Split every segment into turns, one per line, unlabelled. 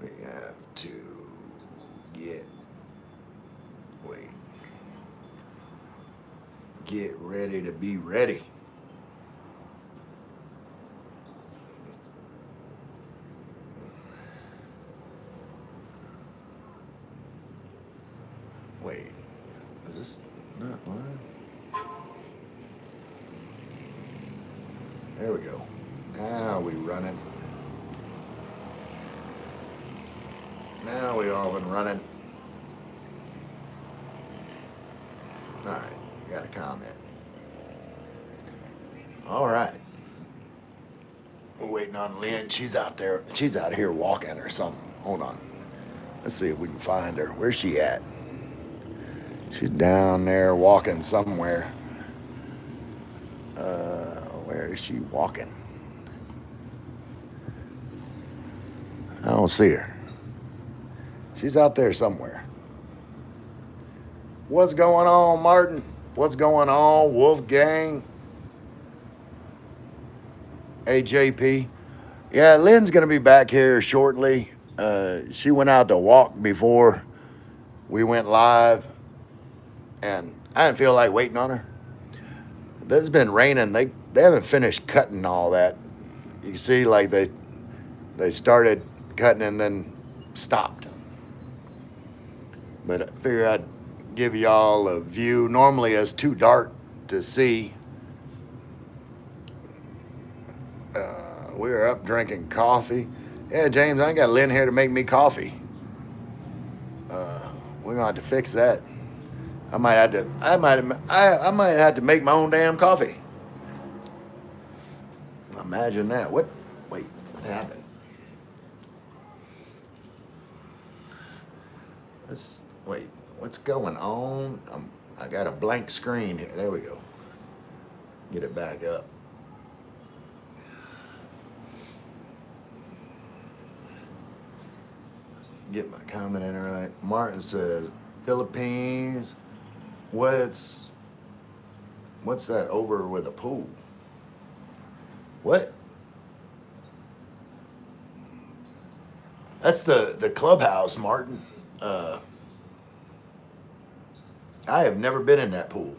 We have to get, wait, get ready to be ready. Wait, is this not live? There we go. Now we running. Now we all been running. All right, got a comment. All right. We're waiting on Lynn. She's out there. She's out here walking or something. Hold on. Let's see if we can find her. Where's she at? She's down there walking somewhere. Where is she walking? I don't see her. She's out there somewhere. What's going on, Martin? What's going on, Wolfgang? AJP. Yeah, Lynn's going to be back here shortly. She went out to walk before we went live, and I didn't feel like waiting on her. It's been raining. They haven't finished cutting all that. You see, like they started cutting and then stopped. But I figured I'd give y'all a view. Normally, it's too dark to see. We're up drinking coffee. Yeah, James, I ain't got Lynn here to make me coffee. We're gonna have to fix that. I might have to make my own damn coffee. Imagine that. What? Wait, what happened? Wait. What's going on? I got a blank screen here. There we go. Get it back up. Get my comment in right. Martin says, Philippines. What's that over with a pool? What? That's the clubhouse, Martin. I have never been in that pool.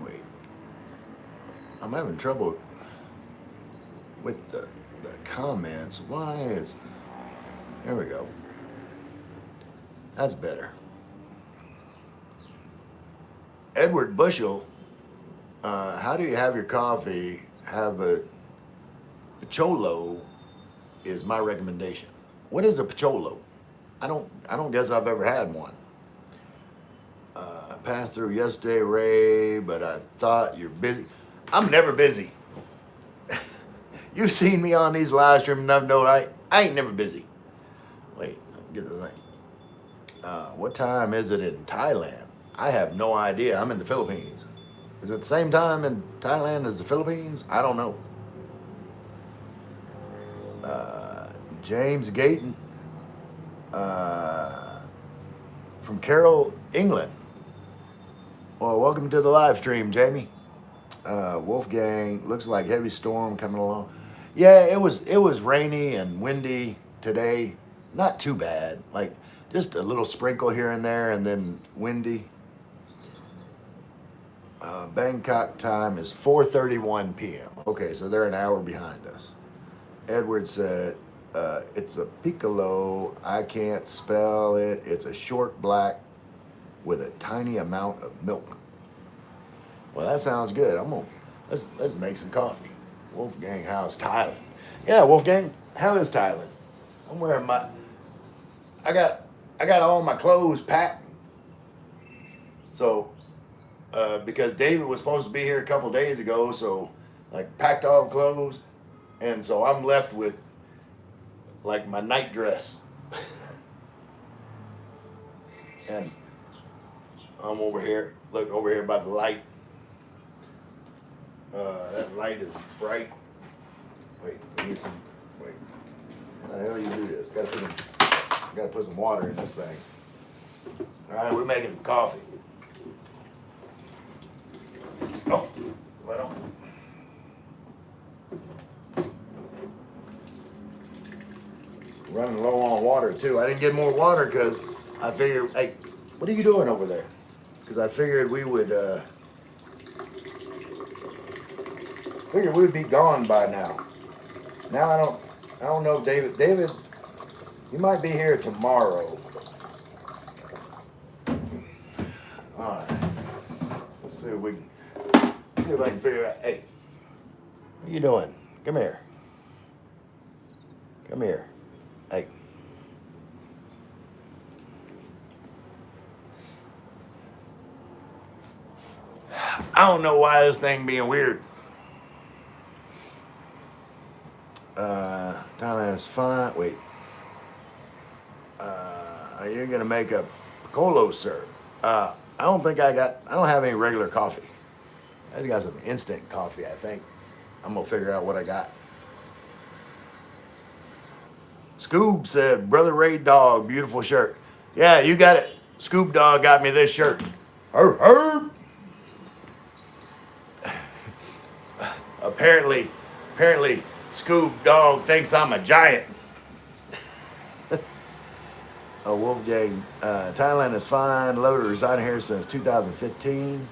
Wait. I'm having trouble with the comments. Why is... There we go. That's better. Edward Bushel, how do you have your coffee? Have a Picholo is my recommendation. What is a Picholo? I don't guess I've ever had one. I passed through yesterday, Ray, but I thought you're busy. I'm never busy. You've seen me on these live streams enough to know I ain't never busy. Wait, get this thing. What time is it in Thailand? I have no idea. I'm in the Philippines. Is it the same time in Thailand as the Philippines? I don't know. James Gayton from Carroll, England. Well, welcome to the live stream, Jamie. Wolfgang, looks like heavy storm coming along. Yeah, it was rainy and windy today. Not too bad. Like just a little sprinkle here and there, and then windy. Bangkok time is 4:31 p.m. Okay, so they're an hour behind us. Edward said, it's a piccolo. I can't spell it. It's a short black with a tiny amount of milk. Well, that sounds good. Let's make some coffee. Wolfgang, how's Thailand? Yeah, Wolfgang, how is Thailand? I'm wearing I got all my clothes packed. So, because David was supposed to be here a couple days ago, so like packed all the clothes, and so I'm left with like my night dress, and I'm over here. Look over here by the light. That light is bright. Wait, let me see. Wait, how the hell you do this? Gotta put some water in this thing. All right, we're making coffee. Oh, right on. Running low on water too. I didn't get more water because I figured, hey, what are you doing over there? Because I figured we would be gone by now. Now I don't know if David, you might be here tomorrow. All right. Let's see if I can figure out. Hey, what are you doing? Come here. Come here. Hey. I don't know why this thing being weird. Thailand is fun. Wait. You're gonna make a piccolo, sir. I don't have any regular coffee. I just got some instant coffee, I think. I'm gonna figure out what I got. Scoob said, Brother Ray Dog, beautiful shirt. Yeah, you got it. Scoob Dog got me this shirt. Herb, herb. Apparently, Scoob Dog thinks I'm a giant. Wolfgang, Thailand is fine. Loaded residing here since 2015.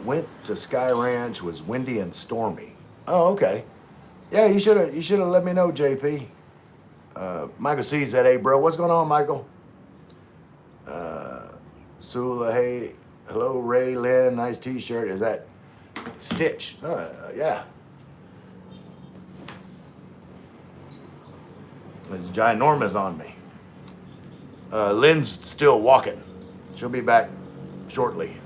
Went to Sky Ranch, was windy and stormy. Oh, okay. Yeah, you should have let me know, JP. Michael C said, hey, bro, what's going on, Michael? Sula, hey, hello, Ray, Lynn, nice t-shirt. Is that Stitch? Yeah. It's ginormous on me. Lynn's still walking. She'll be back shortly.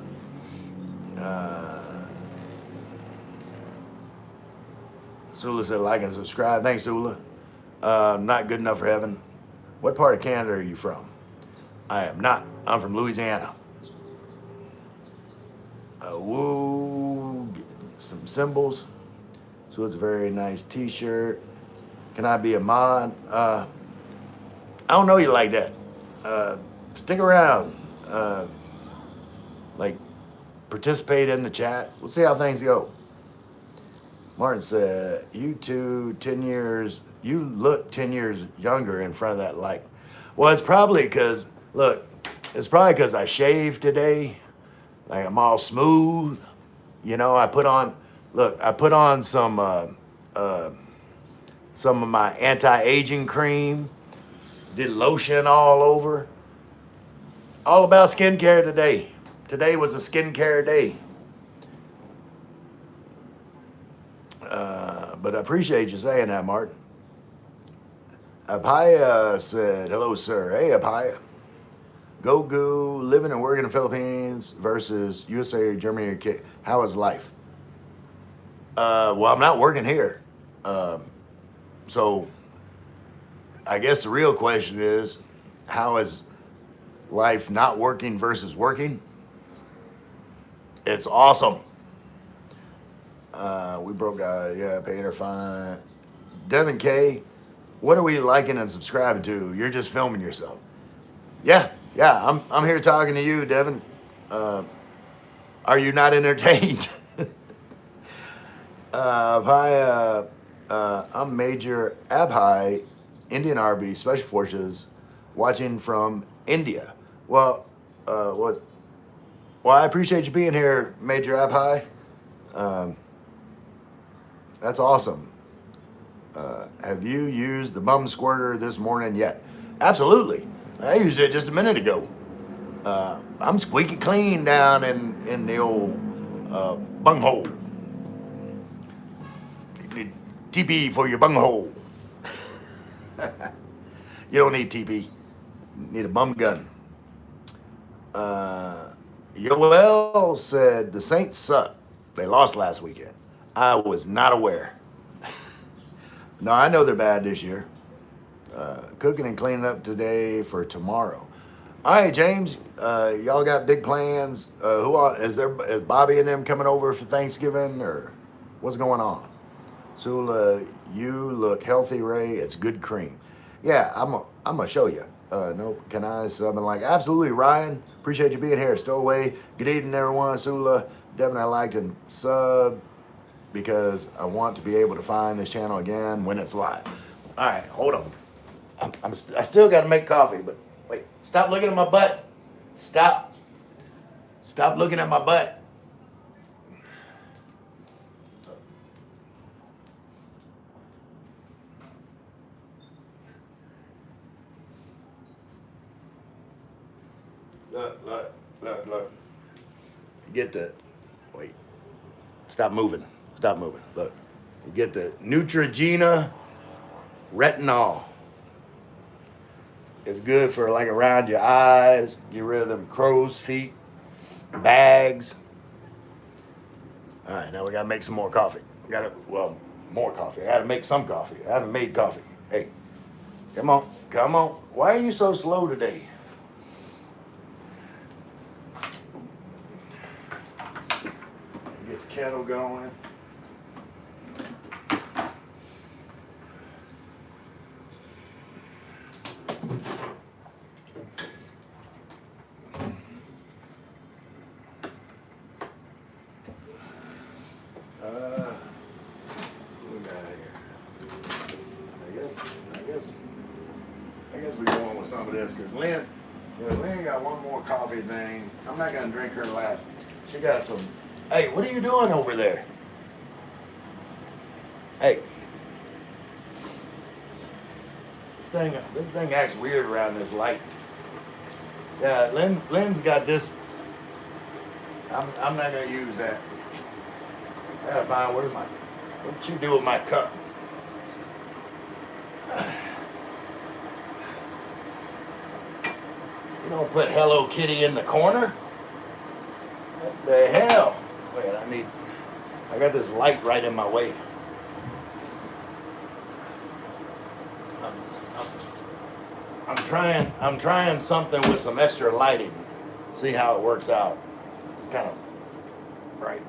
Sula said like and subscribe. Thanks, Sula. Not good enough for heaven. What part of Canada are you from? I am not. I'm from Louisiana. Woo. Some symbols. So it's a very nice t-shirt. Can I be a mod? I don't know you like that. Stick around. Participate in the chat. We'll see how things go. Martin said, you look 10 years younger in front of that light. Well, it's probably because I shaved today. Like I'm all smooth. You know, I put on some of my anti-aging cream, did lotion all over. All about skincare today. Today was a skincare day. But I appreciate you saying that, Martin. Apaya said, hello, sir. Hey, Apaya. Go, living and working in the Philippines versus USA, Germany, or how is life? Well, I'm not working here. So I guess the real question is, how is life not working versus working? It's awesome. We broke out, yeah, paid her fine. Devin K, what are we liking and subscribing to? You're just filming yourself. Yeah, I'm here talking to you, Devin. Are you not entertained? I'm Major Abhai, Indian Army Special Forces, watching from India. Well, I appreciate you being here, Major Abhai. That's awesome. Have you used the bum squirter this morning yet? Absolutely. I used it just a minute ago. I'm squeaky clean down in the old bunghole. You need TP for your bunghole. You don't need TP. You need a bum gun. Yoel said the Saints suck. They lost last weekend. I was not aware. No, I know they're bad this year. Cooking and cleaning up today for tomorrow. All right, James, y'all got big plans. Is Bobby and them coming over for Thanksgiving, or what's going on? Sula, you look healthy, Ray. It's good cream. Yeah, I'm gonna show you. No, can I something like absolutely, Ryan. Appreciate you being here. Stowaway. Good evening, everyone. Sula, Devin, I liked and sub because I want to be able to find this channel again when it's live. All right, hold on. I still got to make coffee, but wait, stop looking at my butt. Stop. Stop looking at my butt. Look. Get the, wait, stop moving. Look, you get the Neutrogena retinol. It's good for like around your eyes, get rid of them crow's feet, bags. All right, now we gotta make some more coffee. More coffee. I gotta make some coffee. I haven't made coffee. Hey, come on. Why are you so slow today? Get the kettle going. What we got here? I guess we're going with some of this because Lynn got one more coffee thing. I'm not gonna drink her last. She got some. Hey, what are you doing over there? Hey, this thing acts weird around this light. Yeah, Lynn's got this. I'm not gonna use that. I gotta find what you do with my cup. You don't put Hello Kitty in the corner? What the hell? Wait, I got this light right in my way. I'm trying something with some extra lighting. See how it works out. It's kind of bright.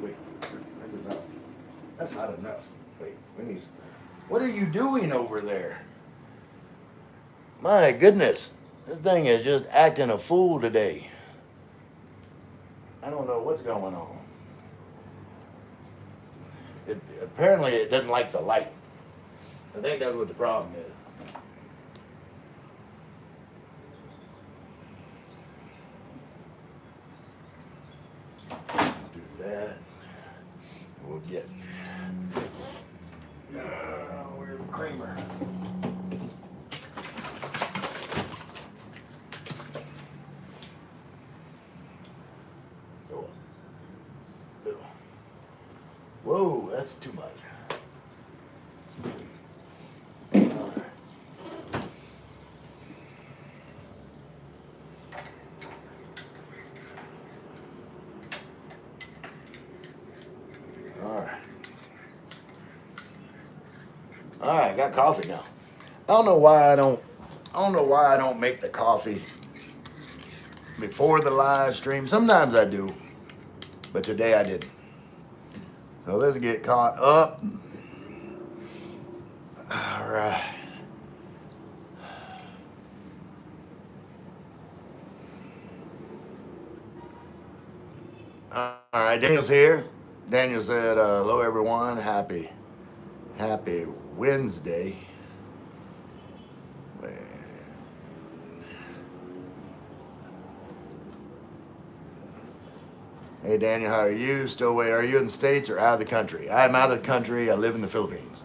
Wait, that's enough. That's not enough. Wait, what are you doing over there? My goodness, this thing is just acting a fool today. I don't know what's going on. Apparently it doesn't like the light. I think that's what the problem is. Do that. We'll get where's the creamer? Whoa, that's too much. All right, got coffee now. I don't know why I don't make the coffee before the live stream. Sometimes I do, but today I didn't. So let's get caught up. All right. All right, Daniel's here. Daniel said, hello everyone, happy Wednesday. Hey Daniel, how are you? Still away? Are you in the States or out of the country? I'm out of the country. I live in the Philippines.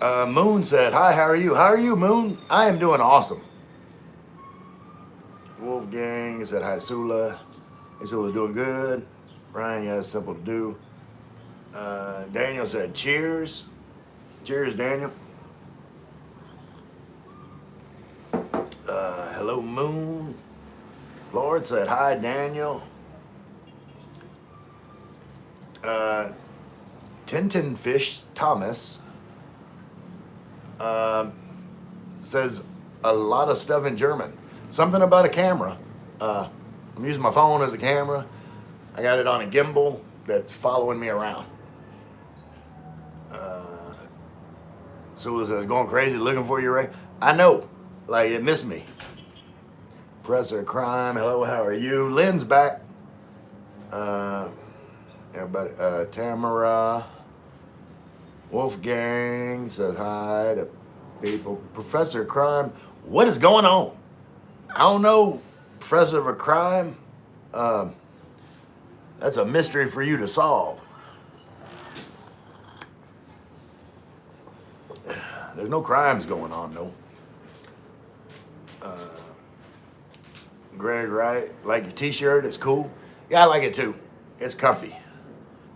Moon said, hi, how are you? How are you, Moon? I am doing awesome. Wolfgang said, hi to Sula. Hey, Sula, doing good. Ryan, yeah, it's simple to do. Daniel said, cheers. Cheers, Daniel. Hello, Moon. Lord said, hi, Daniel. Tintin Fish Thomas says a lot of stuff in German. Something about a camera. I'm using my phone as a camera. I got it on a gimbal that's following me around. Sula says, going crazy looking for you, Ray. I know. Like, it missed me. Professor Crime, hello, how are you? Lynn's back. Everybody, Tamara, Wolfgang says hi to people. Professor Crime, what is going on? I don't know, Professor of Crime. That's a mystery for you to solve. There's no crimes going on, though. Greg, right? Like your t-shirt, it's cool. Yeah, I like it too. It's comfy.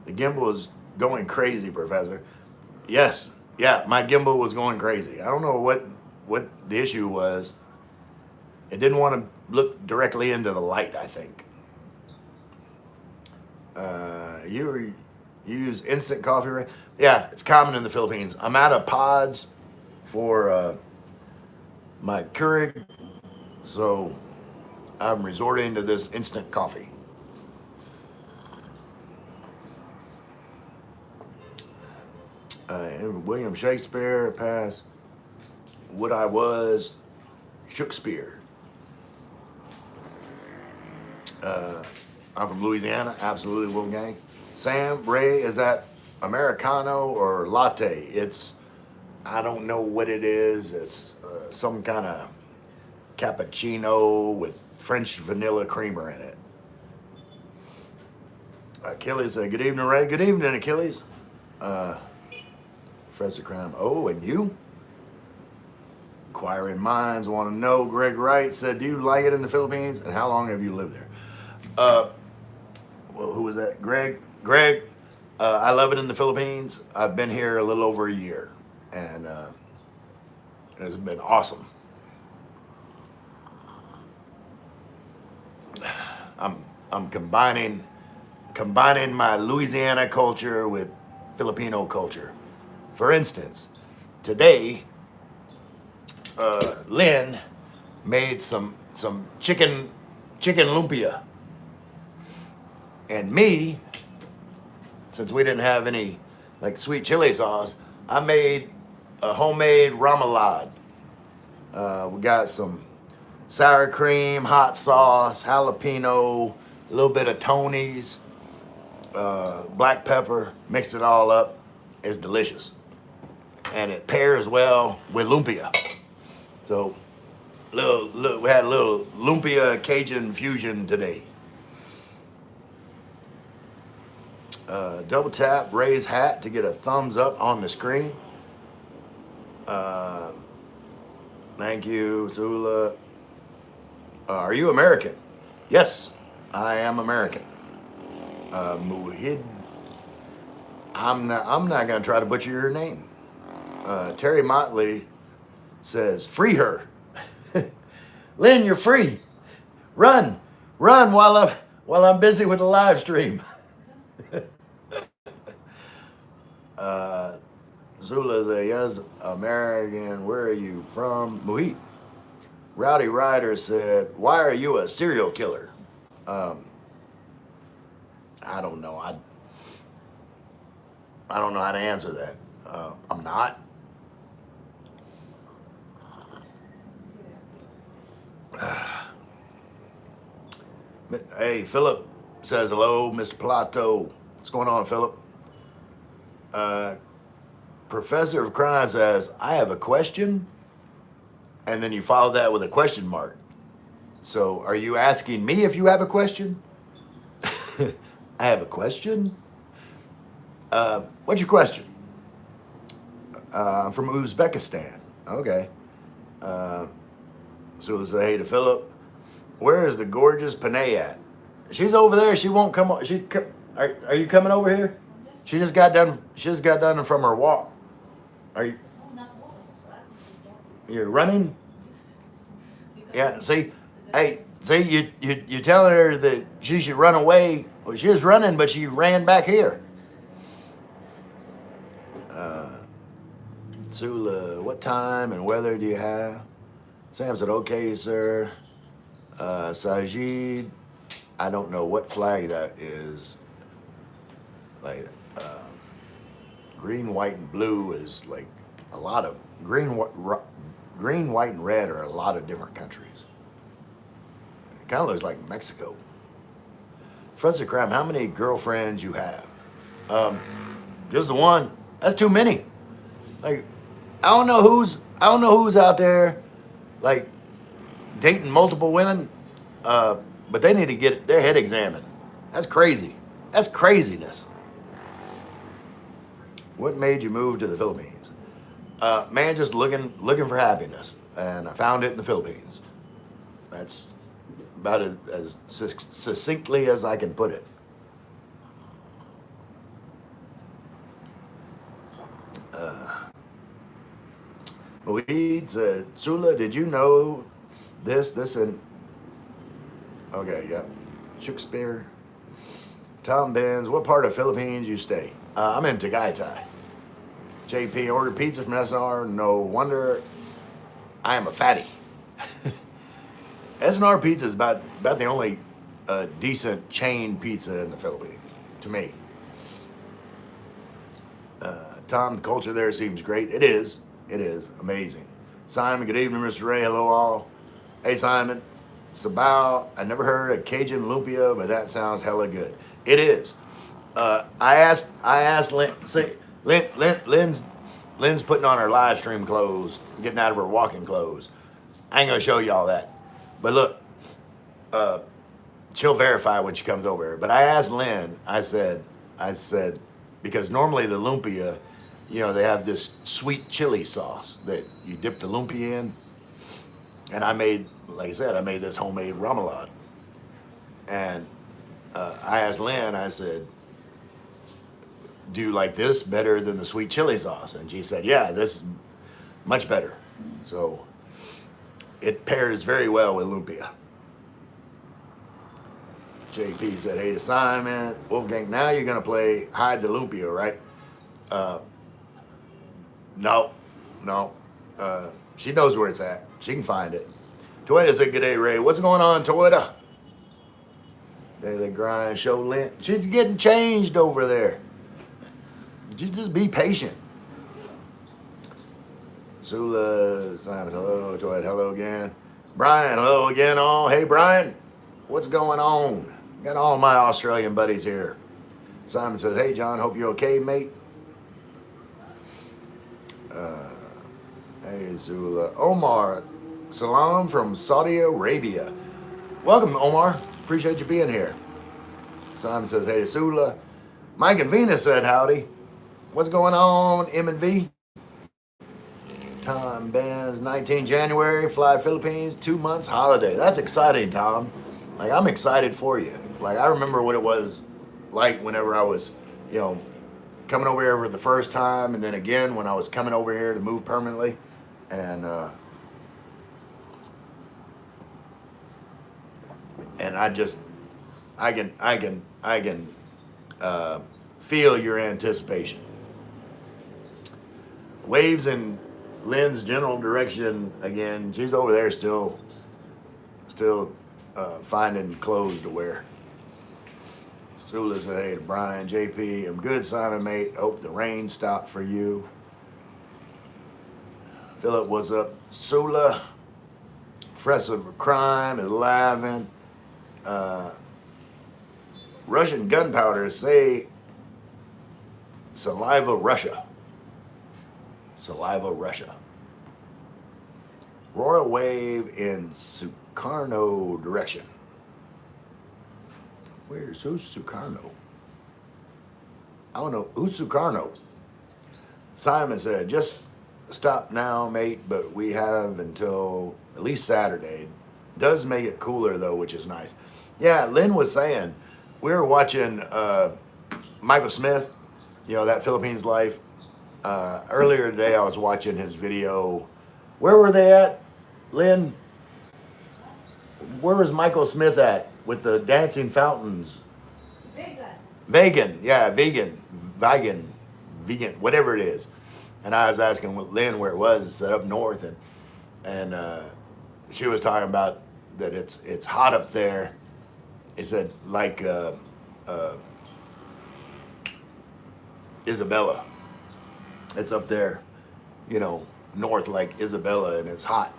The gimbal is going crazy, Professor. Yes, yeah, my gimbal was going crazy. I don't know what the issue was. It didn't want to look directly into the light, I think. You use instant coffee, right? Yeah, it's common in the Philippines. I'm out of pods for my Keurig, so I'm resorting to this instant coffee. William Shakespeare passed. What I was, Shakespeare. I'm from Louisiana, absolutely, Wolfgang. Sam, Ray, is that Americano or latte? It's, I don't know what it is. It's some kind of cappuccino with French vanilla creamer in it. Achilles said, good evening, Ray. Good evening, Achilles. Professor Crime. Oh, and you? Inquiring minds want to know. Greg Wright said, do you like it in the Philippines? And how long have you lived there? Well, who was that? Greg. I love it in the Philippines. I've been here a little over a year, and it's been awesome. I'm combining my Louisiana culture with Filipino culture. For instance, today, Lynn made some chicken lumpia, and me, since we didn't have any like sweet chili sauce, I made a homemade remoulade. We got some sour cream, hot sauce, jalapeno, a little bit of Tony's, black pepper, mixed it all up. It's delicious. And it pairs well with lumpia. So we had a little lumpia Cajun fusion today. Double tap, raise hat to get a thumbs up on the screen. Thank you, Zula. Are you American? Yes, I am American. Muhid. I'm not gonna try to butcher your name. Terry Motley says, free her. Lynn, you're free. Run while I'm busy with the live stream. Zula says, yes, American. Where are you from? Muhit. Rowdy Ryder said, why are you a serial killer? I don't know. I don't know how to answer that. I'm not. Hey, Philip says hello, Mr. Plateau. What's going on, Philip? Professor of Crime says, I have a question. And then you follow that with a question mark. So are you asking me if you have a question? I have a question. What's your question? I'm from Uzbekistan. Okay. So we'll say hey to Philip. Where is the gorgeous Panay at? She's over there. She won't come. Are you coming over here? She just got done. She just got done from her walk. Are you? You're running. Yeah. See, hey, see, you telling her that she should run away. Well, she was running, but she ran back here. Sula, what time and weather do you have? Sam said, okay, sir. Sajid, I don't know what flag that is. Like, green, white, and blue is like a lot of green, green, white, and red are a lot of different countries. It kind of looks like Mexico. Fronts of crime. How many girlfriends you have? Um, just the one. That's too many. Like, I don't know who's out there, like, dating multiple women. But they need to get their head examined. That's crazy. That's craziness. What made you move to the Philippines? Man, just looking for happiness, and I found it in the Philippines. That's about as succinctly as I can put it. Weed said, Sula, did you know this, and okay, yeah. Shakespeare. Tom Benz, what part of Philippines you stay? I'm in Tagaytay. JP ordered pizza from SNR. No wonder I am a fatty. SNR pizza is about the only decent chain pizza in the Philippines, to me. Tom, the culture there seems great. It is. It is amazing. Simon, good evening, Mr. Ray. Hello, all. Hey, Simon. Sabao, I never heard of Cajun lumpia, but that sounds hella good. It is. I asked Lynn. See, Lynn's putting on her live stream clothes, getting out of her walking clothes. I ain't gonna show y'all that, but look, she'll verify when she comes over here. But I asked Lynn. I said, because normally the lumpia, you know, they have this sweet chili sauce that you dip the lumpia in, and I made, like I said, I made this homemade remoulade, and I asked Lynn. I said, do you like this better than the sweet chili sauce? And she said, yeah, this is much better. So it pairs very well with lumpia. JP said, hey to Simon, Wolfgang, now you're going to play Hide the Lumpia, right? No. She knows where it's at. She can find it. Toyota said, good day, Ray. What's going on, Toyota? Daily grind, show Lynn. She's getting changed over there. Just be patient. Sula, Simon, hello. Toyota, hello again. Brian, hello again, all. Hey, Brian, what's going on? Got all my Australian buddies here. Simon says, hey, John, hope you're okay, mate. Hey, Zula. Omar, salam from Saudi Arabia. Welcome, Omar. Appreciate you being here. Simon says, hey to Sula. Mike and Venus said howdy. What's going on, M and V? Tom Benz, 19 January, fly Philippines, 2 months holiday. That's exciting, Tom. Like, I'm excited for you. Like, I remember what it was like whenever I was, you know, coming over here for the first time, and then again when I was coming over here to move permanently. And I can feel your anticipation. Waves in Lynn's general direction again. She's over there still finding clothes to wear. Sula said, hey to Brian, JP, I'm good, Simon, mate. Hope the rain stopped for you. Philip, what's up? Sula, Fresh of crime is laughing. Russian gunpowder, say saliva Russia. Saliva Russia. Royal wave in Sukarno direction. Who's Sukarno? I don't know. Who's Sukarno? Simon said, just stop now, mate, but we have until at least Saturday. Does make it cooler, though, which is nice. Yeah, Lynn was saying, we were watching Michael Smith, you know, that Philippines life. Earlier today, I was watching his video. Where were they at, Lynn? Where was Michael Smith at with the dancing fountains? Vegan, yeah, vegan, whatever it is. And I was asking Lynn where it was. It's up north, and she was talking about that it's hot up there. It said like Isabella. It's up there. you know, north like Isabella and it's hot.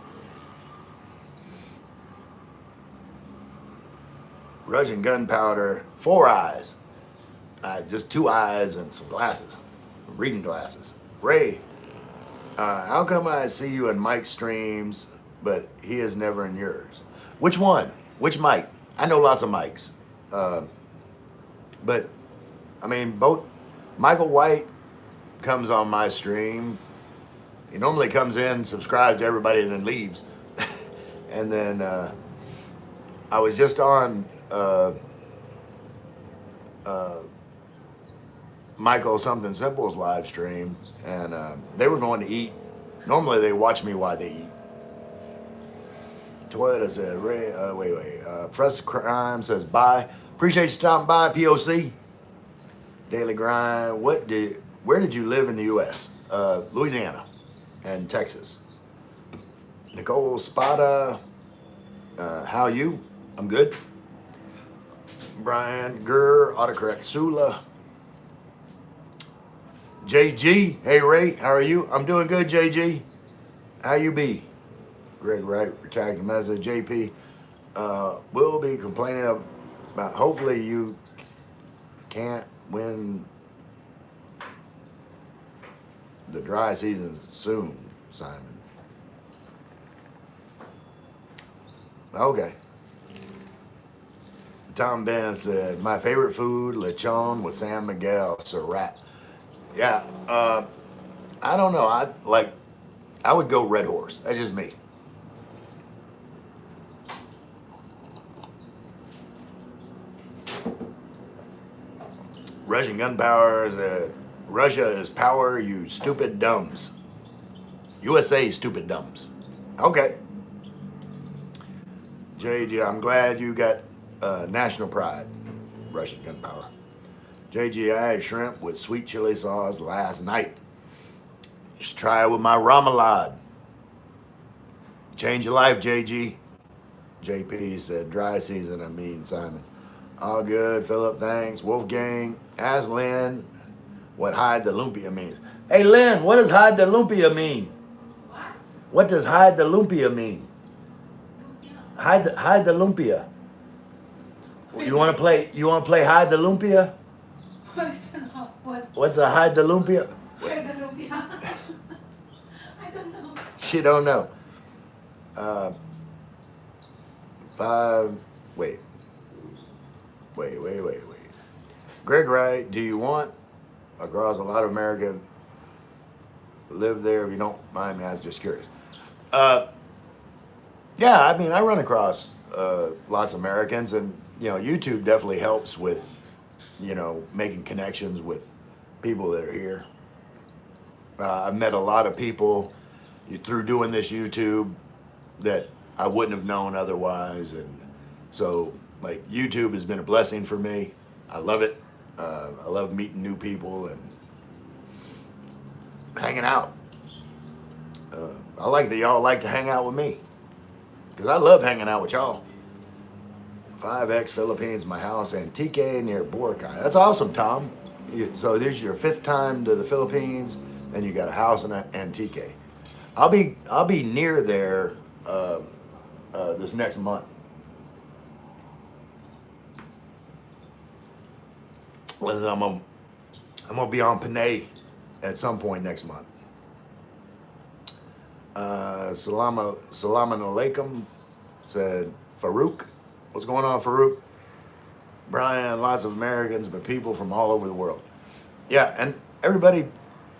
Russian gunpowder, 4 eyes. Just 2 eyes and some glasses, reading glasses. Ray, how come I see you in Mike's streams, but he is never in yours? Which one? Which Mike? I know lots of Mikes. But, I mean, both. Michael White comes on my stream. He normally comes in, subscribes to everybody, and then leaves. And then I was just on Michael Something Simple's live stream, and they were going to eat. Normally they watch me while they eat. Toyota said, Professor Crime says, bye. Appreciate you stopping by, POC. Daily Grind. Where did you live in the U.S.? Louisiana and Texas. Nicole Spada, how you? I'm good. Brian Gurr, autocorrect Sula. JG, hey Ray, how are you? I'm doing good, JG. How you be? Greg Wright, tagged the message. JP, we'll be complaining about, hopefully you can't win the dry season soon, Simon. Okay. Tom Ben said, my favorite food, lechon with San Miguel, Surratt. Yeah, I don't know. I would go Red Horse. That's just me. Russian gunpowder is Russia is power, you stupid dumbs. USA stupid dumbs. Okay. JG, I'm glad you got national pride. Russian gunpowder. JG, I had shrimp with sweet chili sauce last night. Just try it with my remoulade. Change your life, JG. JP said, dry season, I mean, Simon. All good, Philip, thanks. Wolfgang, ask Lynn what hide the lumpia means. Hey, Lynn, what does hide the lumpia mean?
What?
What does hide the lumpia mean?
Lumpia.
Hide the lumpia. You want to play hide the lumpia?
What is that? What?
What's a hide the lumpia?
Hide the lumpia. I don't know.
She don't know. Wait. Greg Wright, do you want across a lot of America live there? If you don't mind me, I was just curious. Yeah, I mean, I run across lots of Americans, and you know, YouTube definitely helps with, you know, making connections with people that are here. I've met a lot of people through doing this YouTube that I wouldn't have known otherwise, and so like YouTube has been a blessing for me. I love it. I love meeting new people and hanging out. I like that y'all like to hang out with me, because I love hanging out with y'all. 5X Philippines, my house, Antique near Boracay. That's awesome, Tom. So this is your 5th time to the Philippines, and you got a house in Antique. I'll be near there this next month. I'm gonna be on Panay at some point next month. Salam alaikum, said Farouk. What's going on, Farouk? Brian, lots of Americans, but people from all over the world. Yeah, and everybody,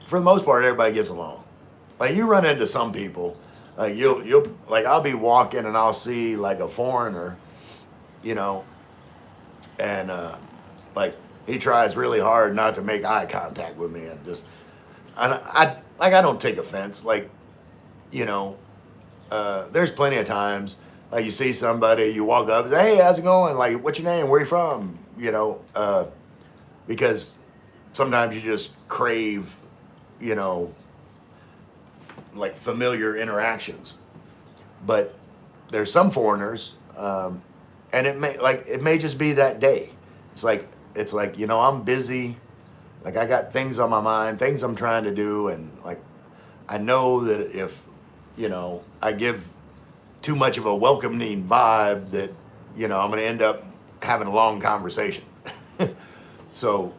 for the most part, everybody gets along. Like you run into some people, like you'll like I'll be walking and I'll see like a foreigner, you know, and like he tries really hard not to make eye contact with me, and just I don't take offense. Like, you know, there's plenty of times like you see somebody, you walk up and say, hey, how's it going? Like, what's your name? Where you from? You know, because sometimes you just crave, you know, like familiar interactions. But there's some foreigners, and it may just be that day. It's like, you know, I'm busy. Like I got things on my mind, things I'm trying to do, and like I know that if, I give too much of a welcoming vibe that, I'm going to end up having a long conversation. So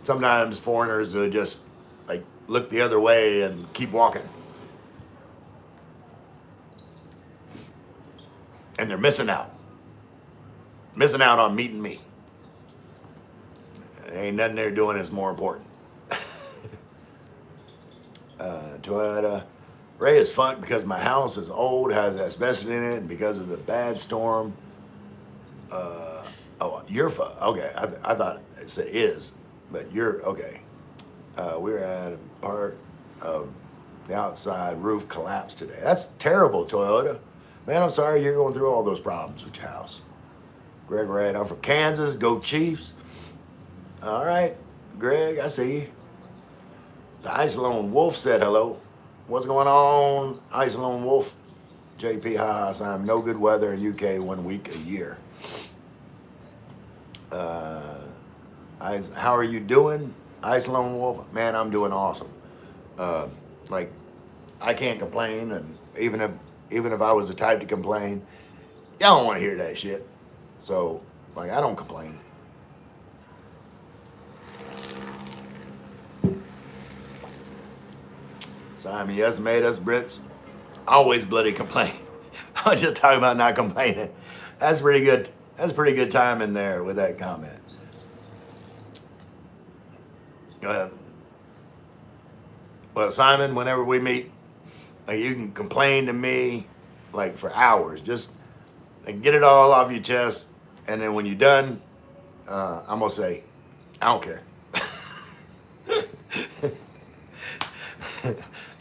sometimes foreigners will just like look the other way and keep walking. And they're missing out. Missing out on meeting me. Ain't nothing they're doing is more important. Toyota. Ray is fucked because my house is old, has asbestos in it, and because of the bad storm. You're fucked. Okay, I thought it said is, but you're okay. We're at a part of the outside roof collapsed today. That's terrible, Toyota. Man, I'm sorry you're going through all those problems with your house. Greg Ray, I'm from Kansas. Go Chiefs. All right, Greg, I see you. The Ice Lone Wolf said hello. What's going on, Ice Lone Wolf? JP Haas, I'm no good weather in UK 1 week a year. How are you doing, Ice Lone Wolf? Man, I'm doing awesome. Like, I can't complain, and even if I was the type to complain, y'all don't want to hear that shit. So, like, I don't complain. Simon, you made us Brits always bloody complain. I was just talking about not complaining. That's pretty good. That's pretty good time in there with that comment. Go ahead. Well, Simon, whenever we meet, like, you can complain to me like for hours. Just like, get it all off your chest, and then when you're done, I'm gonna say, I don't care.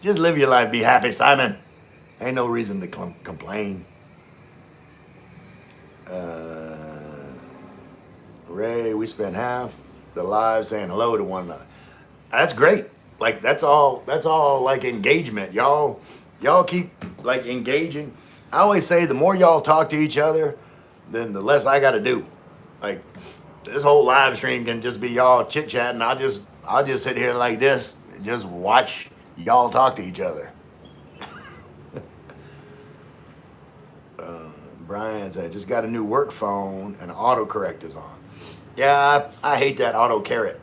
Just live your life, be happy, Simon. Ain't no reason to complain. Ray, we spent half the live saying hello to one another. That's great. Like, that's all like engagement. Y'all keep like engaging. I always say the more y'all talk to each other, then the less I gotta do. Like, this whole live stream can just be y'all chit chatting. I'll just sit here like this and just watch y'all talk to each other. Brian said, just got a new work phone and autocorrect is on. Yeah, I hate that auto carrot.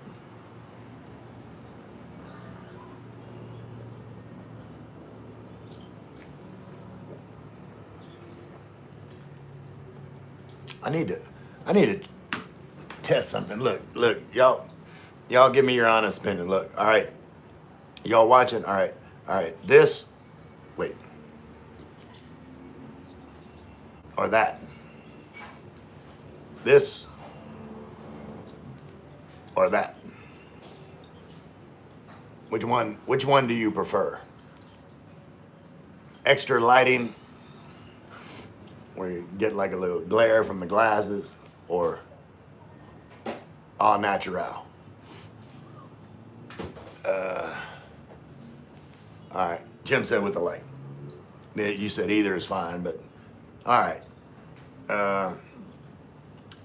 I need to test something. Look, y'all give me your honest opinion. Look, all right, y'all watching? All right. This, wait, or that. This or that. Which one do you prefer? Extra lighting, where you get like a little glare from the glasses, or au natural? All right, Jim said with the light. You said either is fine, but all right.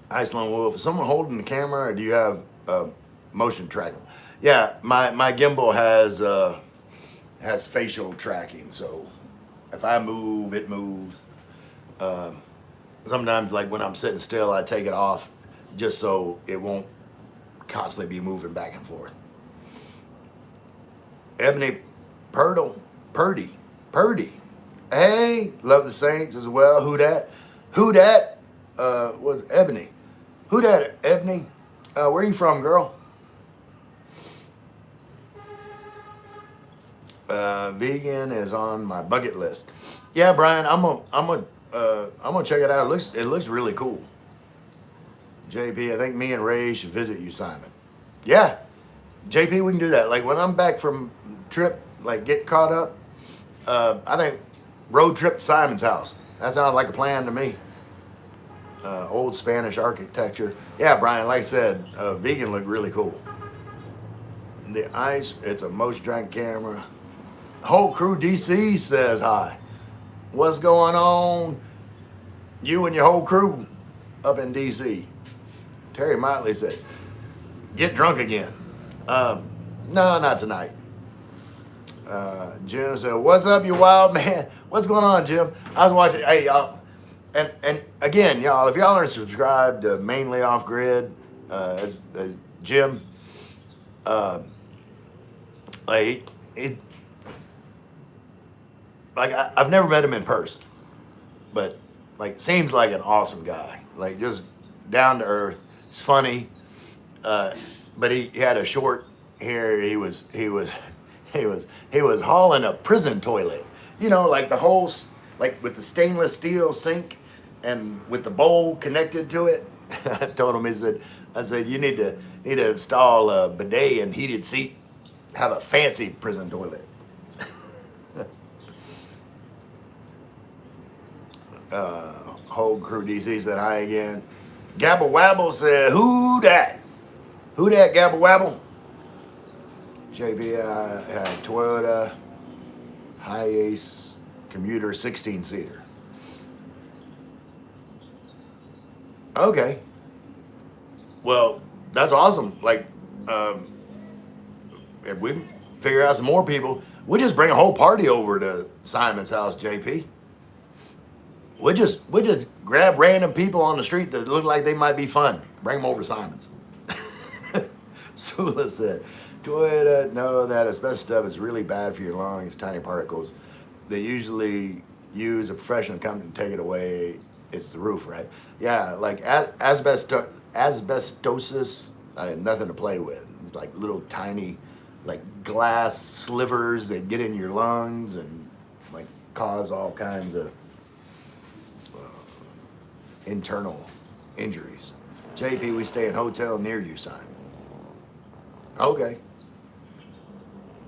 Iceland Wolf, is someone holding the camera, or do you have motion tracking? Yeah, my gimbal has facial tracking, so if I move, it moves. Sometimes, like when I'm sitting still, I take it off just so it won't constantly be moving back and forth. Ebony Purdy. Hey, love the Saints as well. Who that? Was Ebony. Who that, Ebony? Where you from, girl? Vegan is on my bucket list. Yeah, Brian, I'm gonna check it out. It looks really cool. JP, I think me and Ray should visit you, Simon. Yeah, JP, we can do that. Like when I'm back from trip, like get caught up. I think road trip to Simon's house. That sounds like a plan to me. Old Spanish architecture. Yeah, Brian, like I said, vegan looked really cool. The ice, it's a motion tracking camera. Whole crew DC says hi. What's going on? You and your whole crew up in DC. Terry Motley said, get drunk again. No, not tonight. Jim said, "What's up, you wild man? What's going on, Jim?" I was watching. Hey, y'all, and again, y'all, if y'all aren't subscribed to Mainly Off Grid, as Jim, uh, like it, like I've never met him in person, but like seems like an awesome guy. Like just down to earth. He's funny, but he had a short hair. He was hauling a prison toilet. You know, like the whole like with the stainless steel sink and with the bowl connected to it. I told him I said you need to install a bidet and heated seat. Have a fancy prison toilet. Whole crew DC said hi again. Gabble Wabble said, "Who that? Who that, Gabble Wabble?" JP Toyota Hiace commuter 16-seater. Okay. Well, that's awesome. Like, if we figure out some more people, we just bring a whole party over to Simon's house, JP. We just grab random people on the street that look like they might be fun. Bring them over to Simon's. Sula said, Toyota, no, that asbestos stuff is really bad for your lungs, tiny particles. They usually use a professional company to take it away. It's the roof, right? Yeah, like asbestosis, I had nothing to play with. It's like little tiny, like glass slivers that get in your lungs and like cause all kinds of internal injuries. JP, we stay in a hotel near you, Simon. Okay.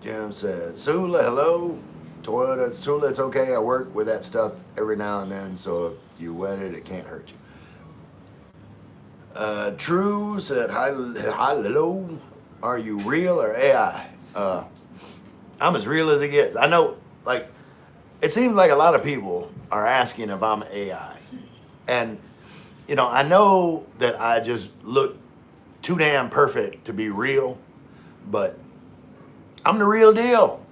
Jim said, Sula, hello. Toyota, Sula, it's okay. I work with that stuff every now and then, so if you wet it, it can't hurt you. True said, hi, hello. Are you real or AI? I'm as real as it gets. I know, like, it seems like a lot of people are asking if I'm AI. And, you know, I know that I just look too damn perfect to be real, but I'm the real deal.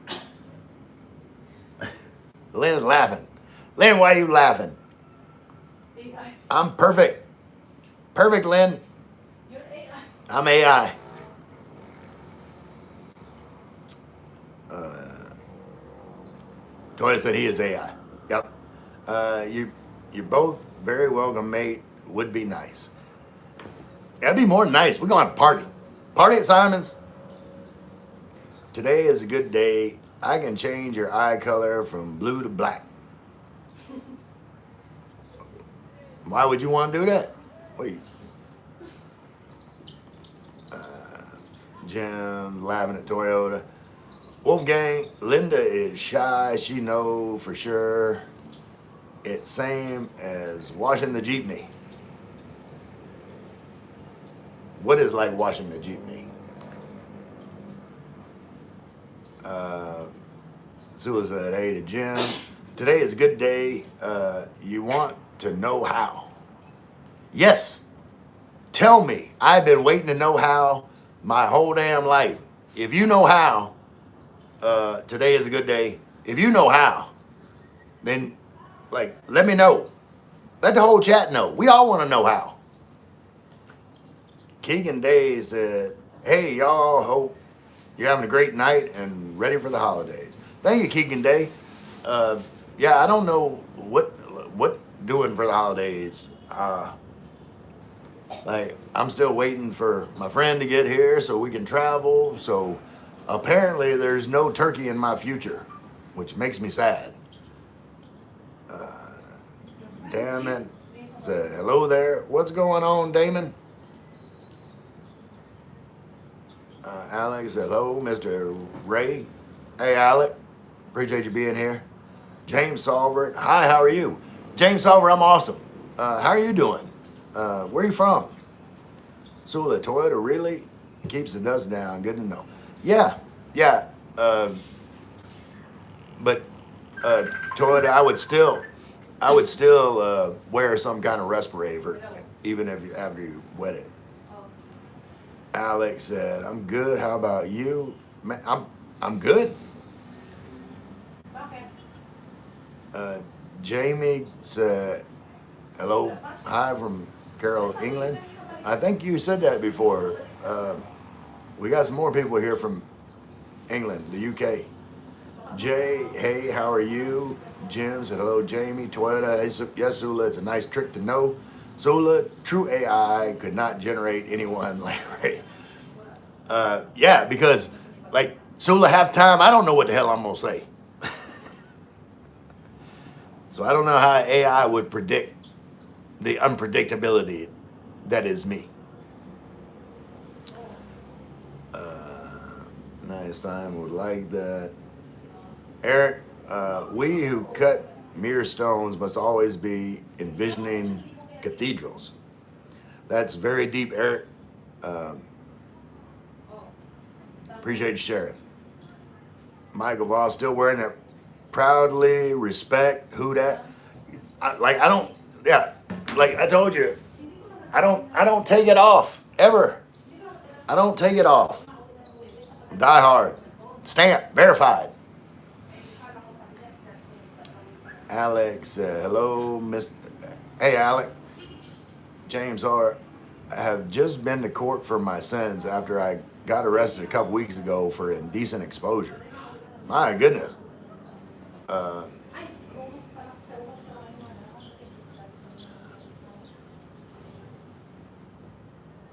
Lynn's laughing. Lynn, why are you laughing?
AI.
I'm perfect. Perfect, Lynn.
You're AI.
I'm AI. Toyota said he is AI. Yep. You're both very welcome, mate. Would be nice. That'd be more than nice. We're gonna have a party. Party at Simon's. Today is a good day. I can change your eye color from blue to black. Why would you want to do that? Wait. Jim laughing at Toyota. Wolfgang, Linda is shy. She know for sure. It's same as washing the jeepney. What is like washing the jeepney? Sula said, hey to Jim. Today is a good day. You want to know how? Yes. Tell me. I've been waiting to know how my whole damn life. If you know how, today is a good day. If you know how, then like let me know. Let the whole chat know. We all want to know how. Keegan Day said, hey y'all, hope you're having a great night and ready for the holidays. Thank you, Keegan Day. Yeah, I don't know what doing for the holidays. Like I'm still waiting for my friend to get here so we can travel. So apparently there's no turkey in my future, which makes me sad. Damn it. Said, hello there. What's going on, Damon? Alex, hello, Mr. Ray. Hey, Alec. Appreciate you being here. James Solver. Hi, how are you? James Solver, I'm awesome. How are you doing? Where are you from? Sula, Toyota really keeps the dust down. Good to know. Yeah. But Toyota, I would still wear some kind of respirator, even if after you wet it. Alex said, I'm good. How about you? Man, I'm good. Jamie said, hello, hi from Carroll, England. I think you said that before. We got some more people here from England, the UK. Jay, hey, how are you? Jim said, hello, Jamie. Toyota, hey, yes, Zula, it's a nice trick to know. Zula, true AI could not generate anyone like Ray. Yeah, because like Zula, half time, I don't know what the hell I'm gonna say. So I don't know how AI would predict the unpredictability that is me. Nice, Simon would like that. Eric, we who cut mere stones must always be envisioning cathedrals. That's very deep, Eric. Appreciate you sharing. Michael Voss still wearing it proudly. Respect. Who that? I don't. Yeah, like I told you, I don't take it off ever. I don't take it off. Die hard. Stamp. Verified. Alex, hello, Miss. Hey, Alec. James R. I have just been to court for my sins after I got arrested a couple weeks ago for indecent exposure. My goodness.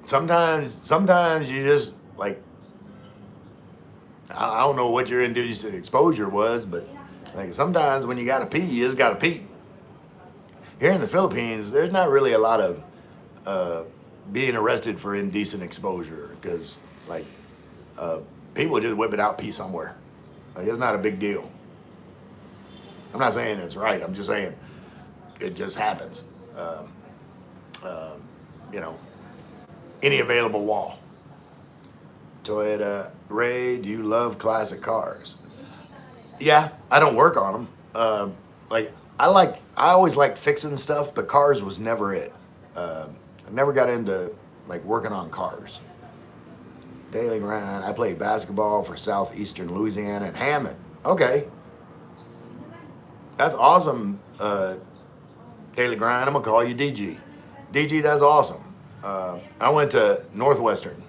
Sometimes you just like, I don't know what your indecent exposure was, but like sometimes when you gotta pee, you just gotta pee. Here in the Philippines, there's not really a lot of being arrested for indecent exposure because like people just whip it out, pee somewhere. Like it's not a big deal. I'm not saying it's right. I'm just saying it just happens. You know, any available wall. Toyota Ray, do you love classic cars? Yeah, I don't work on them. Like I always liked fixing stuff, but cars was never it. I never got into like working on cars. Daily grind. I played basketball for Southeastern Louisiana and Hammond. Okay, that's awesome. Daily grind. I'm gonna call you DG. DG, that's awesome. I went to Northwestern,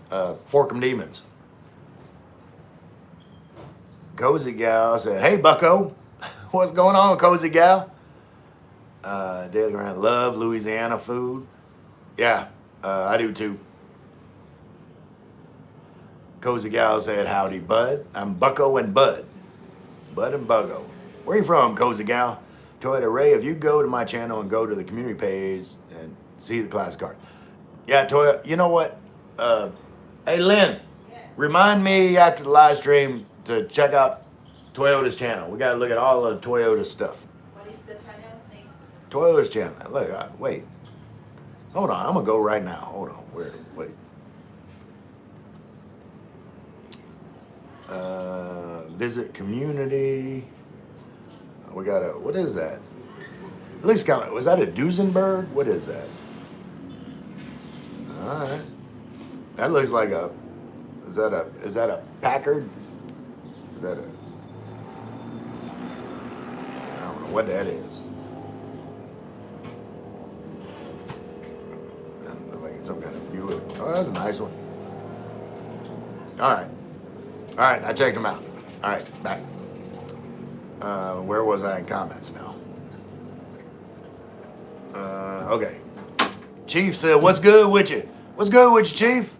Forkham Demons. Cozy Gal said, hey, Bucko. What's going on, Cozy Gal? Daily Grind, love Louisiana food. Yeah, I do too. Cozy Gal said, howdy, Bud. I'm Bucko and Bud. Bud and Buggo. Where you from, Cozy Gal? Toyota Ray, if you go to my channel and go to the community page and see the class card. Yeah, Toyota, you know what? Hey, Lynn, remind me after the live stream to check out Toyota's channel. We got to look at all the Toyota stuff.
What is the channel name?
Toyota's channel. Look, wait. Hold on. I'm going to go right now. Hold on. Wait. Visit community. We got a, what is that? It looks kind of, was that a Duesenberg? What is that? All right. That looks like a, is that a Packard? Is that a, I don't know what that is. That looks like some kind of Buick. Oh, that's a nice one. All right. All right, I checked them out. All right, back. Where was I in comments now? Okay. Chief said, what's good with you? What's good with you, Chief?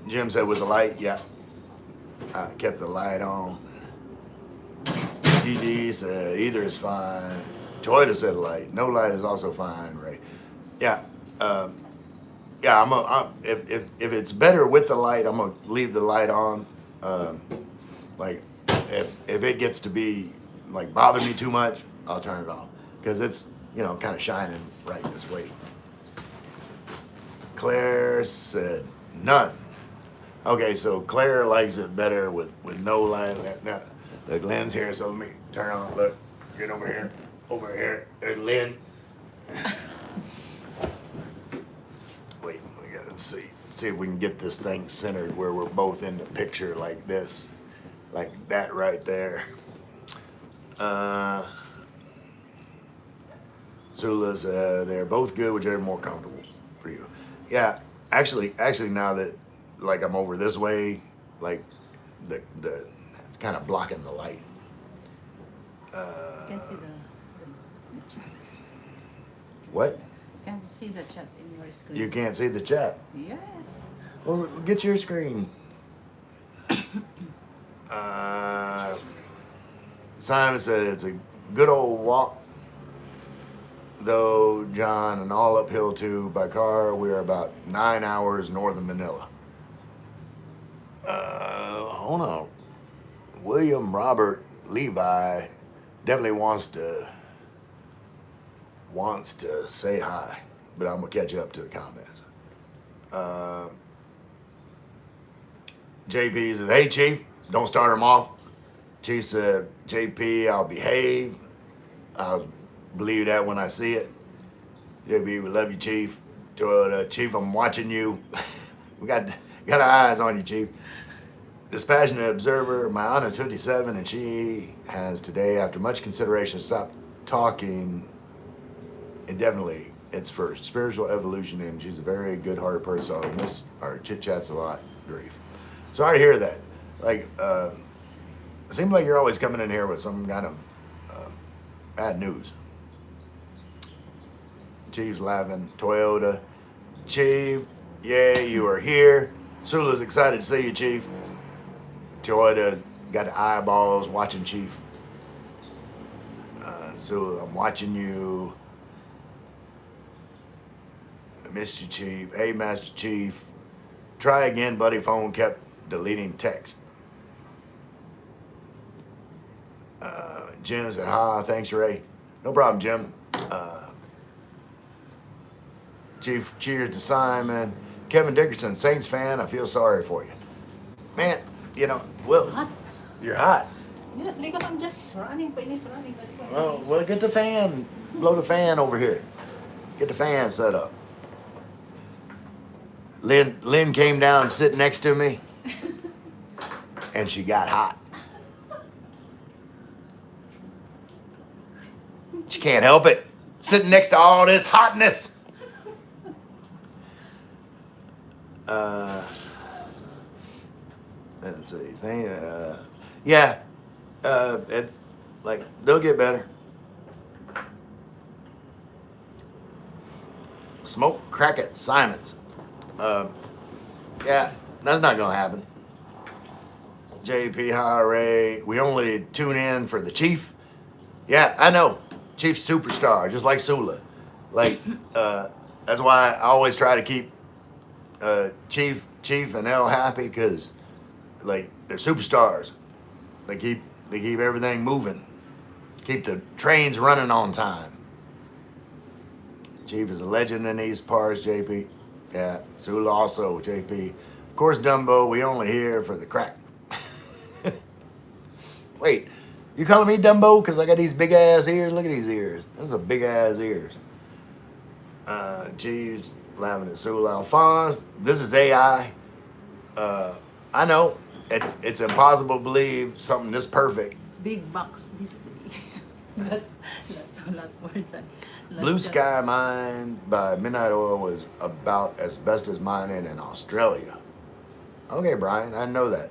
Jim said, with the light, yeah. I kept the light on. GD said, either is fine. Toyota said light. No light is also fine, Ray. Yeah. Yeah, if it's better with the light, I'm gonna leave the light on. Like if it gets to be like bother me too much, I'll turn it off because it's kind of shining right this way. Claire said none. Okay, so Claire likes it better with no light. Now, look, Lynn's here, so let me turn on. Look, get over here. There's Lynn. Wait, we gotta see if we can get this thing centered where we're both in the picture like this. like that right there. Sula said they're both good, whichever more comfortable for you. Yeah, actually now that like I'm over this way, like the it's kind of blocking the light.
You can see the chat.
What?
You can see the chat in your screen.
You can't see the chat.
Yes.
Well, get your screen. Uh, Simon said it's a good old walk, though, John, and all uphill too. By car, we are about 9 hours north of Manila. Hold on. William Robert Levi definitely wants to say hi, but I'm gonna catch up to the comments. JP says, "Hey Chief, don't start him off." Chief said, "JP, I'll behave. I'll believe that when I see it." JP, we love you, Chief. Chief, I'm watching you. we got our eyes on you, Chief. Dispassionate observer, my aunt is 57 and she has today, after much consideration, stopped talking indefinitely. It's for spiritual evolution and she's a very good-hearted person. So I miss our chit-chats a lot. Grief. Sorry to hear that. Like, it seems like you're always coming in here with some kind of bad news. Chief's laughing. Toyota. Chief, yay, you are here. Sula's excited to see you, Chief. Toyota got the eyeballs watching Chief. Sula, I'm watching you. I missed you, Chief. Hey, Master Chief. Try again, buddy. Phone kept deleting text. Jim said, "Hi, thanks, Ray." No problem, Jim. Chief, cheers to Simon. Kevin Dickerson, Saints fan. I feel sorry for you, man. You know, well,
Hot.
you're hot.
Yes, because I'm just running. Finish running. That's why.
Well, get the fan. Blow the fan over here. Get the fan set up. Lynn came down and sit next to me, and she got hot. She can't help it. Sitting next to all this hotness. Let's see. Yeah. It's like they'll get better. Smoke crack at Simon's. Yeah, that's not gonna happen. JP, hi Ray. We only tune in for the Chief. Yeah, I know. Chief's superstar, just like Sula. Like, that's why I always try to keep Chief and Elle happy because, like, they're superstars. They keep everything moving, keep the trains running on time. Chief is a legend in these parts, JP. Yeah, Sula also, JP. Of course, Dumbo, we only here for the crack. Wait, you calling me Dumbo because I got these big ass ears? Look at these ears. Those are big ass ears. Chief's laughing at Sula. Alphonse, this is AI. I know it's impossible to believe something this perfect.
Big box this day. last words.
Blue Sky Mine by Midnight Oil was about as best as mining in Australia. Okay, Brian, I know that.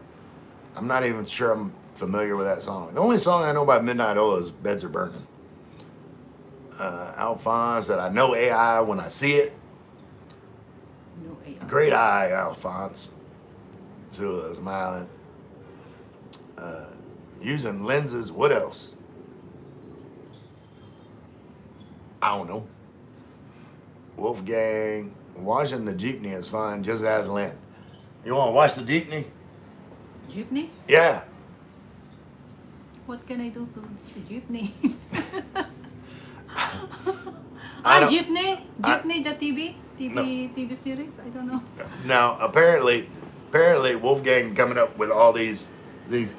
I'm not even sure I'm familiar with that song. The only song I know by Midnight Oil is Beds Are Burning. Alphonse said, I know AI when I see it.
No AI.
Great eye, Alphonse. Zula smiling. Using lenses, what else? I don't know. Wolfgang, washing the jeepney is fun, just as Lynn. You want to wash the jeepney?
Jeepney?
Yeah.
What can I do to the jeepney?
I don't-
Jeepney? Jeepney, the TV?
No.
TV series? I don't know.
Now, apparently Wolfgang coming up with all these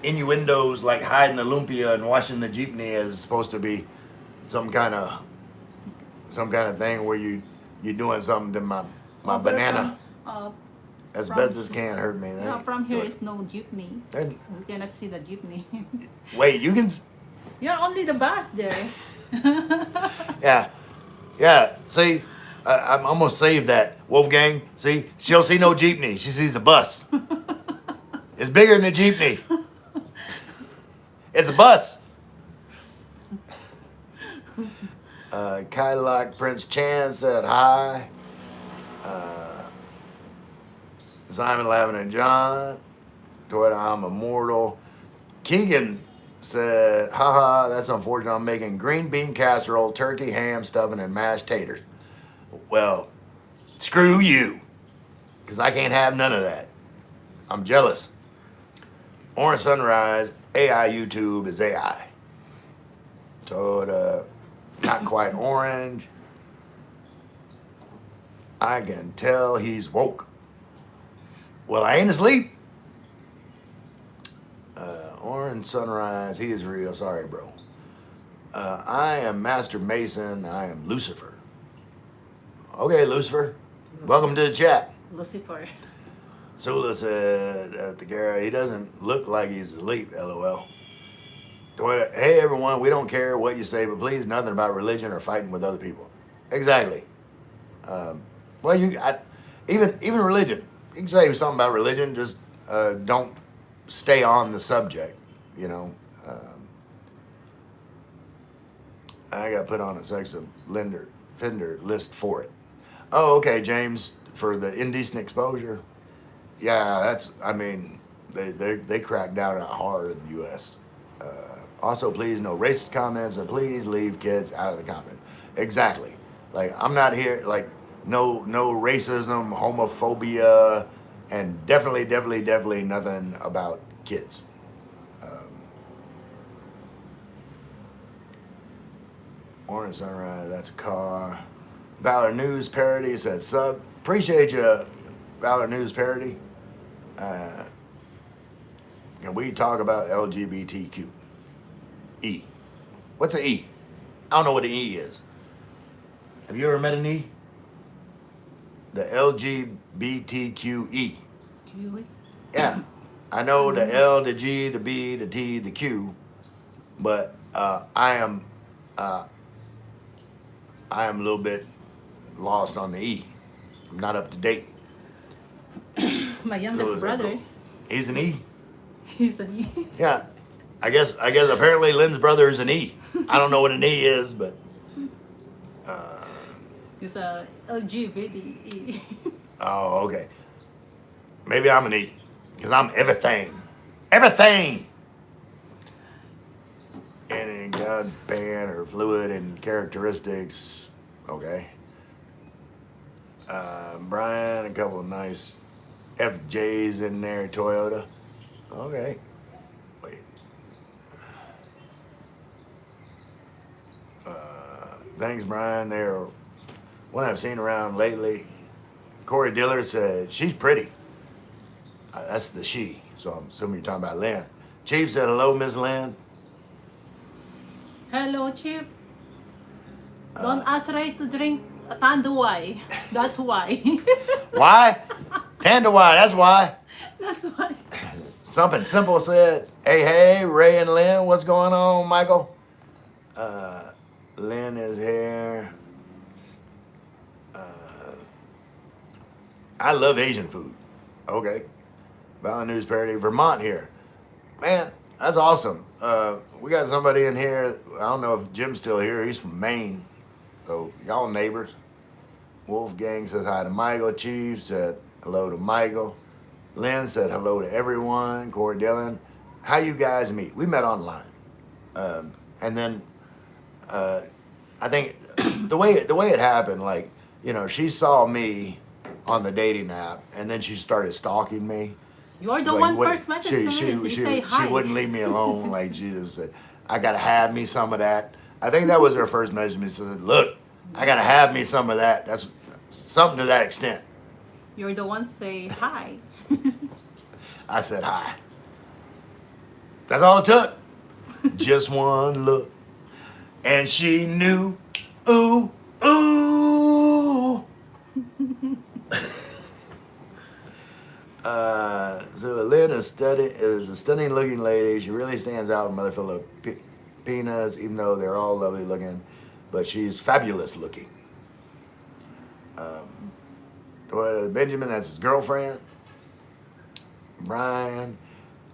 innuendos like hiding the lumpia and washing the jeepney is supposed to be some kind of thing where you're doing something to my banana. Asbestos can't hurt me.
No, from here is no jeepney.
And
We cannot see the jeepney.
wait, you can.
Yeah, only the bus there.
Yeah, yeah. See, I'm almost saved that Wolfgang. See, she don't see no jeepney. She sees a bus. It's bigger than a jeepney. It's a bus. Cadillac Prince Chan said hi. Simon Lavin and John. Toyota, I'm immortal. Keegan said, haha, that's unfortunate. I'm making green bean casserole, turkey, ham, stuffing, and mashed taters. Well, screw you. Because I can't have none of that. I'm jealous. Orange Sunrise, AI YouTube is AI. Toyota, not quite orange. I can tell he's woke. Well, I ain't asleep. Orange Sunrise, he is real. Sorry, bro. I am Master Mason. I am Lucifer. Okay, Lucifer. Welcome to the chat.
Lucifer.
Sula said at the Gara, he doesn't look like he's asleep, lol. Hey, everyone, we don't care what you say, but please, nothing about religion or fighting with other people. Exactly. Well, even religion. You can say something about religion, just don't stay on the subject, you know. I got put on a sex offender list for it. Oh, okay, James, for the indecent exposure. Yeah, that's, I mean, they crack down hard in the U.S. Also, please, no racist comments, and please leave kids out of the comments. Exactly. Like, I'm not here, like, no racism, homophobia, and definitely nothing about kids. Orange Sunrise, that's a car. Valor News Parody said sub. Appreciate you, Valor News Parody. Can we talk about LGBTQ? E. What's an E? I don't know what an E is. Have you ever met an E? The LGBTQE.
Kiwi.
Yeah. I know the L, the G, the B, the T, the Q, but I am a little bit lost on the E. I'm not up to date.
My youngest brother.
He's an E.
He's an E.
Yeah. I guess apparently Lynn's brother is an E. I don't know what an E is, but
He's a LGBT.
oh, okay. Maybe I'm an E, because I'm everything. Everything! Any God, pan, or fluid and characteristics. Okay. Brian, a couple of nice FJs in there, Toyota. Okay. Wait. Thanks, Brian. They're one I've seen around lately. Corey Diller said, she's pretty. That's the she, so I'm assuming you're talking about Lynn. Chief said, hello, Miss Lynn.
Hello, Chip. Don't ask Ray to drink Tanduay. That's why.
Why? Tanduay, that's why.
That's why.
Something Simple said, hey, Ray and Lynn, what's going on, Michael? Lynn is here. I love Asian food. Okay. Valley News Parody, Vermont here. Man, that's awesome. We got somebody in here. I don't know if Jim's still here. He's from Maine. So, y'all neighbors. Wolfgang says hi to Michael. Chief said hello to Michael. Lynn said hello to everyone. Corey Dillon. How you guys meet? We met online. And then I think the way it happened, like, you know, she saw me on the dating app, and then she started stalking me.
You're the
Like,
one
what-
first message to me. You say hi.
She wouldn't leave me alone. Like, she just said, I gotta have me some of that. I think that was her first message to me. She said, look, I gotta have me some of that. That's something to that extent.
You're the one say hi.
I said hi. That's all it took. Just one look. And she knew. Ooh, ooh. is a stunning looking lady. She really stands out, mother Filipinas, even though they're all lovely looking, but she's fabulous looking. Benjamin, that's his girlfriend. Brian,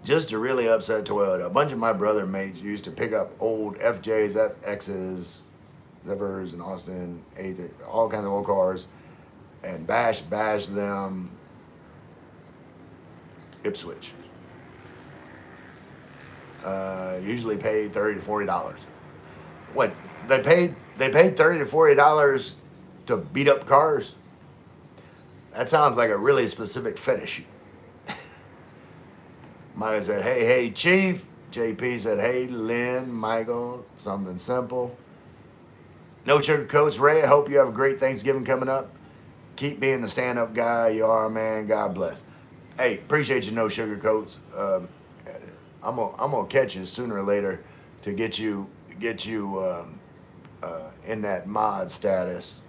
just to really upset Toyota. A bunch of my brother mates used to pick up old FJs, FXs, Zephyrs, and Austin, all kinds of old cars, and bash them Ipswich. Usually paid $30 to $40. What they paid $30 to $40 to beat up cars? That sounds like a really specific fetish. Michael said, hey, Chief. JP said, hey, Lynn, Michael, something simple. No sugar coats. Ray, I hope you have a great Thanksgiving coming up. Keep being the stand-up guy you are, man. God bless. Hey, appreciate you, no sugar coats. I'm gonna catch you sooner or later to get you in that mod status.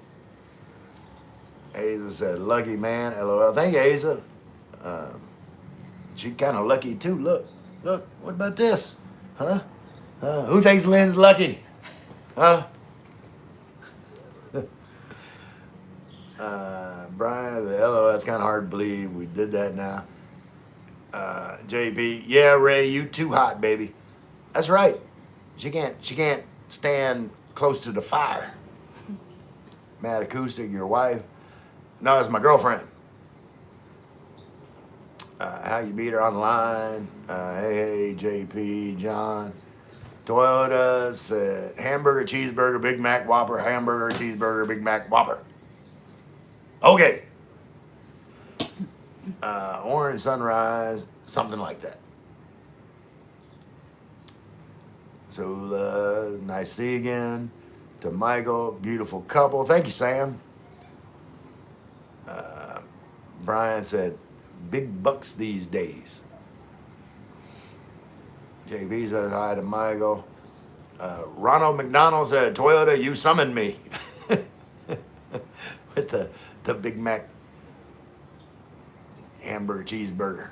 Asa said, lucky man, LOL. Thank you, Asa. She kind of lucky too. Look, what about this? Huh? Who thinks Lynn's lucky? Huh? Brian, the LOL, that's kind of hard to believe. We did that now. JB, yeah, Ray, you too hot, baby. That's right. She can't stand close to the fire. Mad Acoustic, your wife. No, it's my girlfriend. How you meet her online? Hey, JP, John. Toyota said hamburger, cheeseburger, Big Mac, Whopper, hamburger, cheeseburger, Big Mac, Whopper. Okay. Orange Sunrise, something like that. So nice to see you again. To Michael, beautiful couple. Thank you, Sam. Brian said, big bucks these days. JB says hi to Michael. Ronald McDonald said, Toyota, you summoned me. With the Big Mac hamburger, cheeseburger.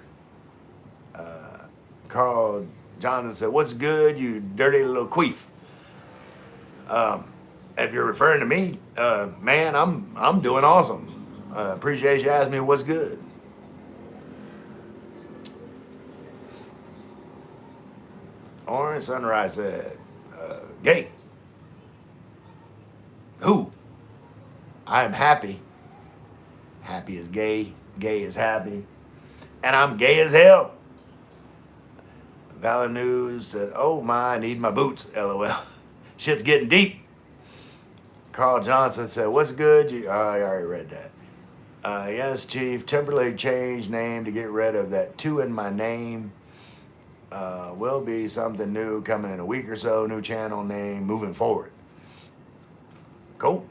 Carl Johnson said, what's good, you dirty little queef? If you're referring to me, man, I'm doing awesome. Appreciate you asking me what's good. Orange Sunrise said, gay. Who? I am happy. Happy is gay. Gay is happy. And I'm gay as hell. Valor News said, oh my, I need my boots. LOL. Shit's getting deep. Carl Johnson said, what's good? I already read that. Yes, Chief. Temporarily changed name to get rid of that 2 in my name. Will be something new coming in a week or so. New channel name moving forward. Cool.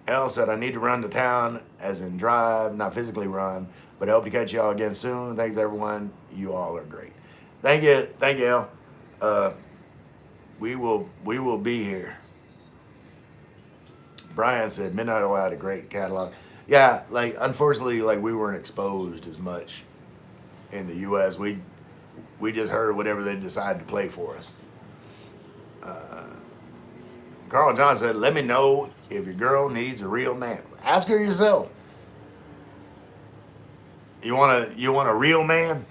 L said, I need to run to town, as in drive, not physically run, but I hope to catch y'all again soon. Thanks, everyone. You all are great. Thank you, L. We will be here. Brian said, Midnight Oil had a great catalog. Yeah, like, unfortunately, like, we weren't exposed as much in the U.S. We just heard whatever they decided to play for us. Carl John said, let me know if your girl needs a real man. Ask her yourself. You want a real man?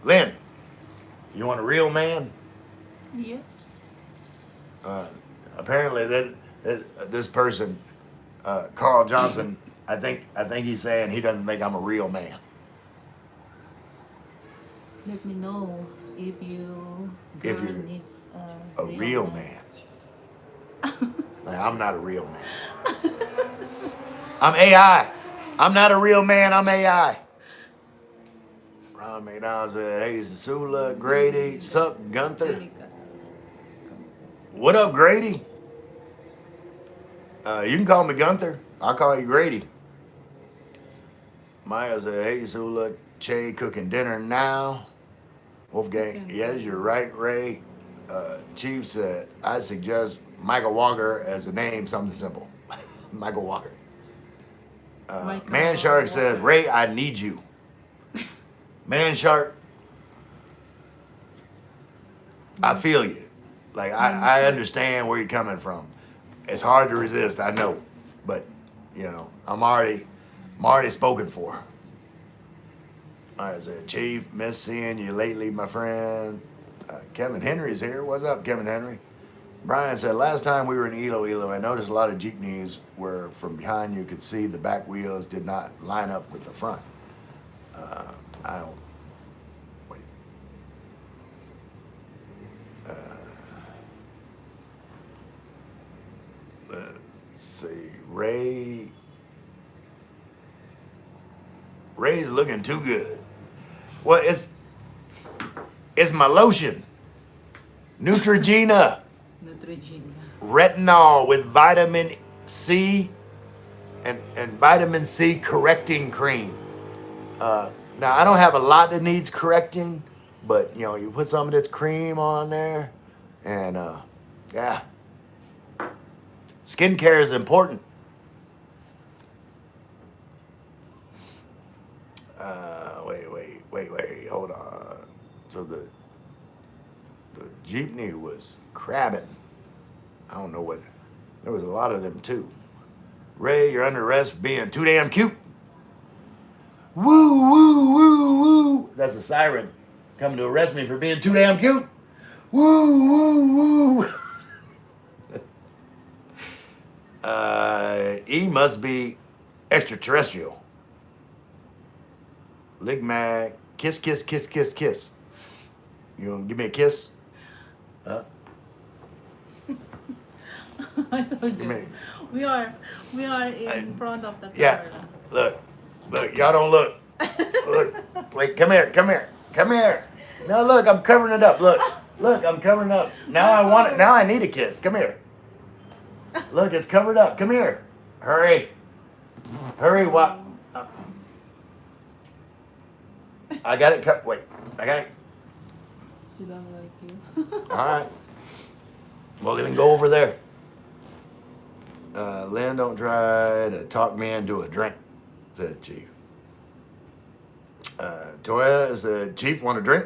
Lynn, you want a real man?
Yes.
Apparently this person, Carl Johnson, I think he's saying he doesn't think I'm a real man.
Let me know if you needs
a real man. Like, I'm not a real man. I'm AI. I'm not a real man. I'm AI. Ron McDonald said, hey, Sula, Grady, sup, Gunther? What up, Grady? You can call me Gunther. I'll call you Grady. Maya said, hey, Sula, Che cooking dinner now. Wolfgang, yes, you're right, Ray. Chief said, I suggest Michael Walker as a name, something simple. Michael Walker. Man Shark said, Ray, I need you. Man Shark, I feel you. Like I understand where you're coming from. It's hard to resist, I know, but you know I'm already spoken for. All right, so Chief, miss seeing you lately, my friend. Kevin Henry's here. What's up, Kevin Henry? Brian said, last time we were in Iloilo, I noticed a lot of jeepneys where from behind you could see the back wheels did not line up with the front. I don't, wait. Uh, let's see. Ray's looking too good. Well, it's my lotion. Neutrogena.
Neutrogena.
Retinol with vitamin C and vitamin C correcting cream. Now I don't have a lot that needs correcting, but you know you put some of this cream on there, and yeah, skincare is important. Wait, hold on. So the jeepney was crabbing. I don't know what. There was a lot of them too. Ray, you're under arrest for being too damn cute. Woo, woo, woo, woo. That's a siren coming to arrest me for being too damn cute. Woo, woo, woo. E must be extraterrestrial. Ligmac, kiss, kiss, kiss, kiss, kiss. You gonna give me a kiss? Huh?
I told you.
Me.
We are in front of the camera.
Yeah. Look, y'all don't look. Look, wait, come here. No, look, I'm covering it up. Look, I'm covering it up. Now I want it. Now I need a kiss. Come here. Look, it's covered up. Come here. Hurry. What? I got it cut. Wait, I got it.
She don't like you.
All right. Well, then go over there. Lynn, don't try to talk me into a drink, said Chief. Toya, is the Chief want a drink?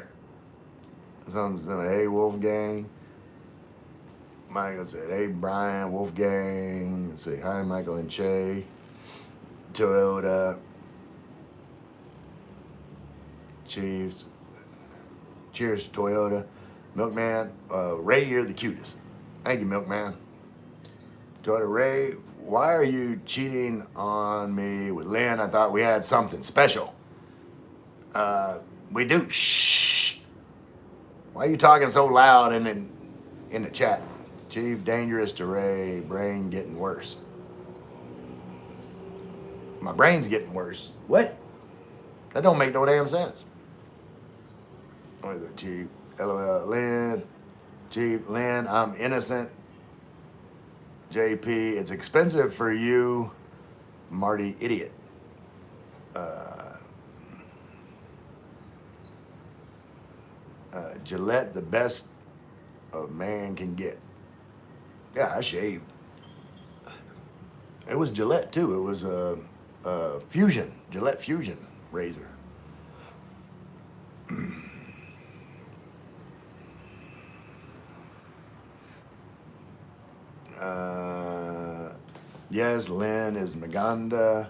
Something's in a hey Wolfgang. Michael said, hey Brian, Wolfgang. Let's say hi Michael and Che. Toyota. Chiefs. Cheers to Toyota. Milkman, Ray, you're the cutest. Thank you, Milkman. Toyota Ray, why are you cheating on me with Lynn? I thought we had something special. We do. Shh. Why are you talking so loud in the chat? Chief, dangerous to Ray, brain getting worse. My brain's getting worse. What? That don't make no damn sense. What is it, Chief? LOL, Lynn. Chief, Lynn, I'm innocent. JP, it's expensive for you. Marty, idiot. Gillette, the best a man can get. Yeah, I shaved. It was Gillette too. It was a Fusion, Gillette Fusion razor. Yes, Lynn is Maganda.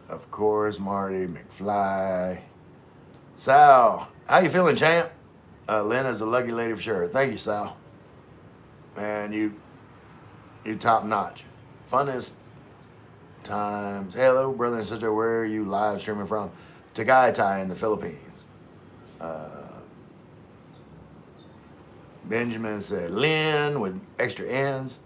Of course, Marty McFly. Sal, how you feeling, champ? Lynn is a lucky lady for sure. Thank you, Sal. Man, you top notch. Funnest times. Hey, hello, brother and sister. Where are you live streaming from? Tagaytay in the Philippines. Benjamin said, Lynn with extra ends.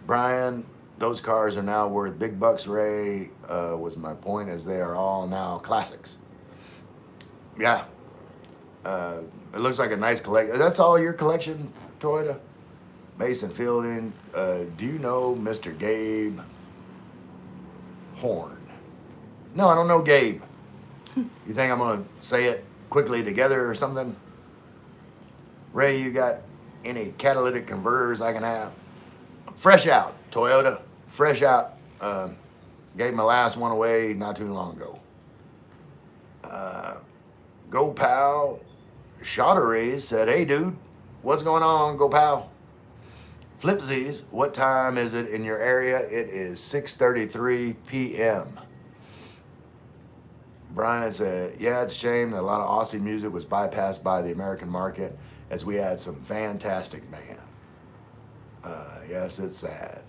Brian, those cars are now worth big bucks, Ray, was my point, as they are all now classics. Yeah. It looks like a nice collection. That's all your collection, Toyota? Mason Fielding. Do you know Mr. Gabe Horn? No, I don't know Gabe. You think I'm going to say it quickly together or something? Ray, you got any catalytic converters I can have. Fresh out, Toyota, fresh out. Gave my last one away not too long ago. Go Pal Shottery said, hey dude, what's going on, Go Pal? Flipsies, what time is it in your area? It is 6:33 p.m. Brian said, yeah, it's a shame that a lot of Aussie music was bypassed by the American market as we had some fantastic bands. Yes, it's sad.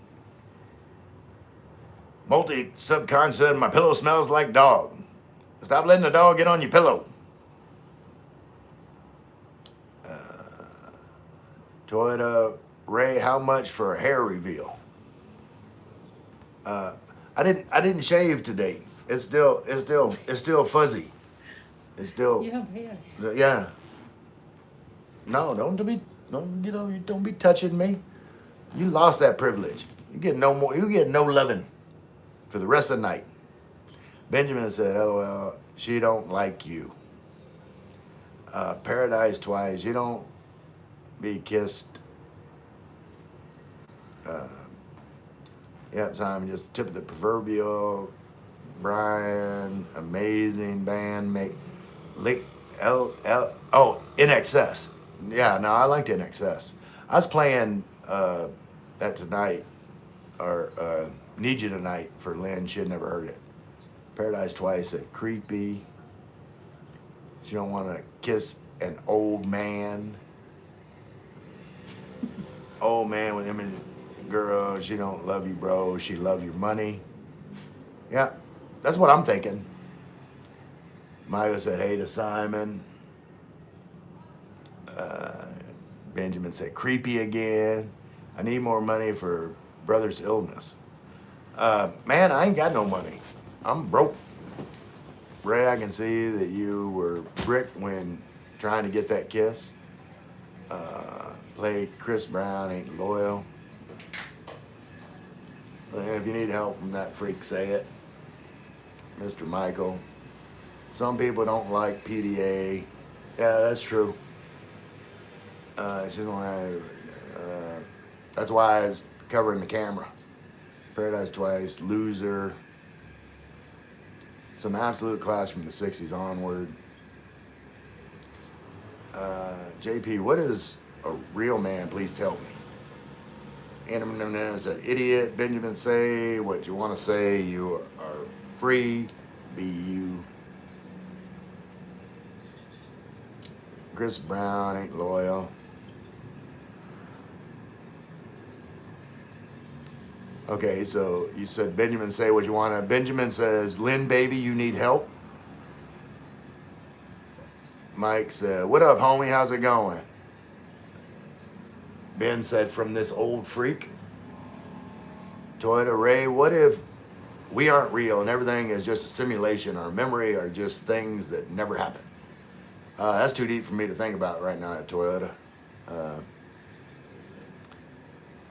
Multi-subcon said, my pillow smells like dog. Stop letting the dog get on your pillow. Toyota Ray, how much for a hair reveal? I didn't shave today. It's still fuzzy. It's still.
You have hair.
Yeah. No, don't be touching me. You lost that privilege. You get no more. You get no loving for the rest of the night. Benjamin said, "LOL, she don't like you." Paradise Twice, you don't be kissed. Yep, Simon, just the tip of the proverbial. Brian, amazing band, In Excess. Yeah, no, I liked In Excess. I was playing that tonight, or Need You Tonight for Lynn. She had never heard it. Paradise Twice said, creepy. She don't want to kiss an old man. Old man with him and girl, she don't love you, bro. She love your money. Yeah, that's what I'm thinking. Maya said, hey to Simon. Benjamin said, creepy again. I need more money for brother's illness. Man, I ain't got no money. I'm broke. Ray, I can see that you were bricked when trying to get that kiss. Play Chris Brown, ain't loyal. And if you need help from that freak, say it. Mr. Michael. Some people don't like PDA. Yeah, that's true. She don't have, that's why I was covering the camera. Paradise Twice, Loser. Some absolute class from the 60s onward. JP, what is a real man? Please tell me. Anna said, idiot. Benjamin, say what you want to say. You are free. Be you. Chris Brown ain't loyal. Okay, so you said Benjamin, say what you want to. Benjamin says, Lynn, baby, you need help. Mike said, what up, homie? How's it going? Ben said, from this old freak. Toyota Ray, what if we aren't real and everything is just a simulation? Our memory are just things that never happen. That's too deep for me to think about right now at Toyota.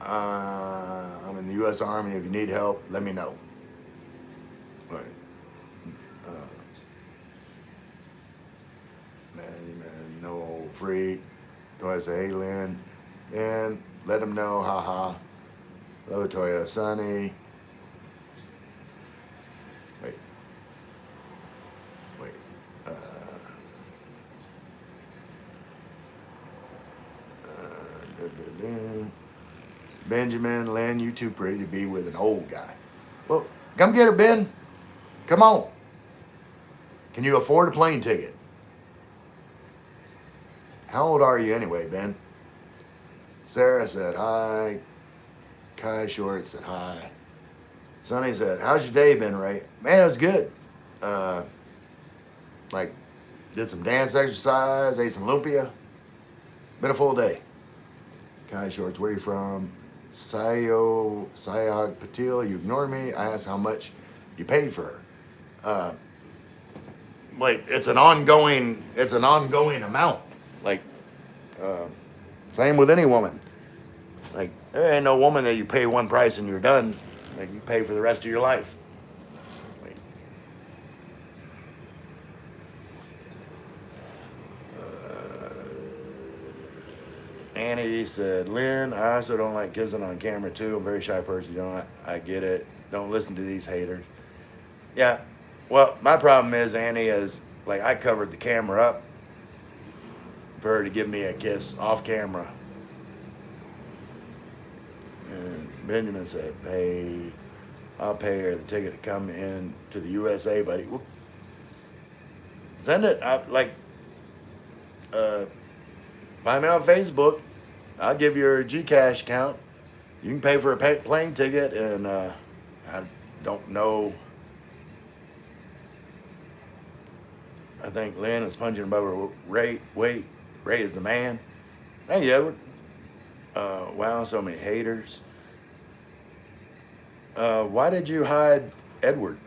I'm in the U.S. Army. If you need help, let me know. Right. Man, no old freak. Toyota say, hey, Lynn. And let them know, haha. Hello, Toyota Sunny. Wait. Benjamin, Lynn, you too pretty to be with an old guy. Well, come get her, Ben. Come on. Can you afford a plane ticket? How old are you anyway, Ben? Sarah said hi. Kai Short said hi. Sonny said, how's your day been, Ray? Man, it was good. Did some dance exercise, ate some lumpia. Been a full day. Kai Shorts, where are you from? Sayog Patil, you ignore me. I asked how much you paid for her. It's an ongoing amount. Same with any woman. There ain't no woman that you pay one price and you're done. You pay for the rest of your life. Annie said, Lynn, I also don't like kissing on camera too. I'm a very shy person. You know, I get it. Don't listen to these haters. Yeah. Well, my problem is Annie is like I covered the camera up for her to give me a kiss off camera. And Benjamin said, I'll pay her the ticket to come in to the USA, buddy. Send it. Find me on Facebook. I'll give you your Gcash account. You can pay for a plane ticket, and I don't know. I think Lynn is punching above her weight. Ray is the man. Thank you, Edward. Wow, so many haters. Why did you hide Edward,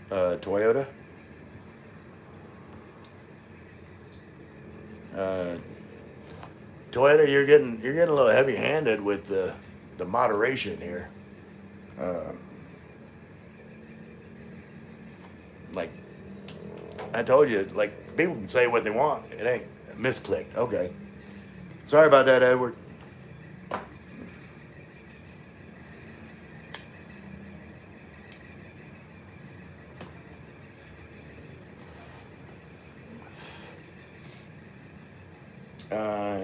Toyota? Toyota, you're getting a little heavy-handed with the moderation here. Like I told you, like people can say what they want. It ain't misclicked. Okay. Sorry about that, Edward.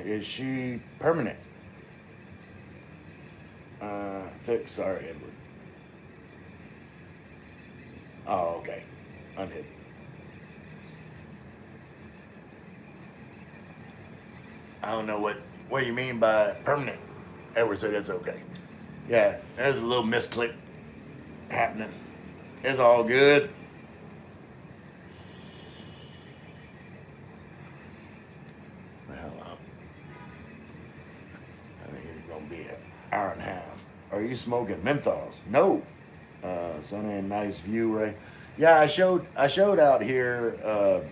Is she permanent? Fix. Sorry, Edward. Oh, okay. Unhidden. I don't know what you mean by permanent. Edward said it's okay. Yeah, there's a little misclick happening. It's all good. Hour and a half. Are you smoking menthols? No. Sunny and nice view, Ray. Yeah, I showed out here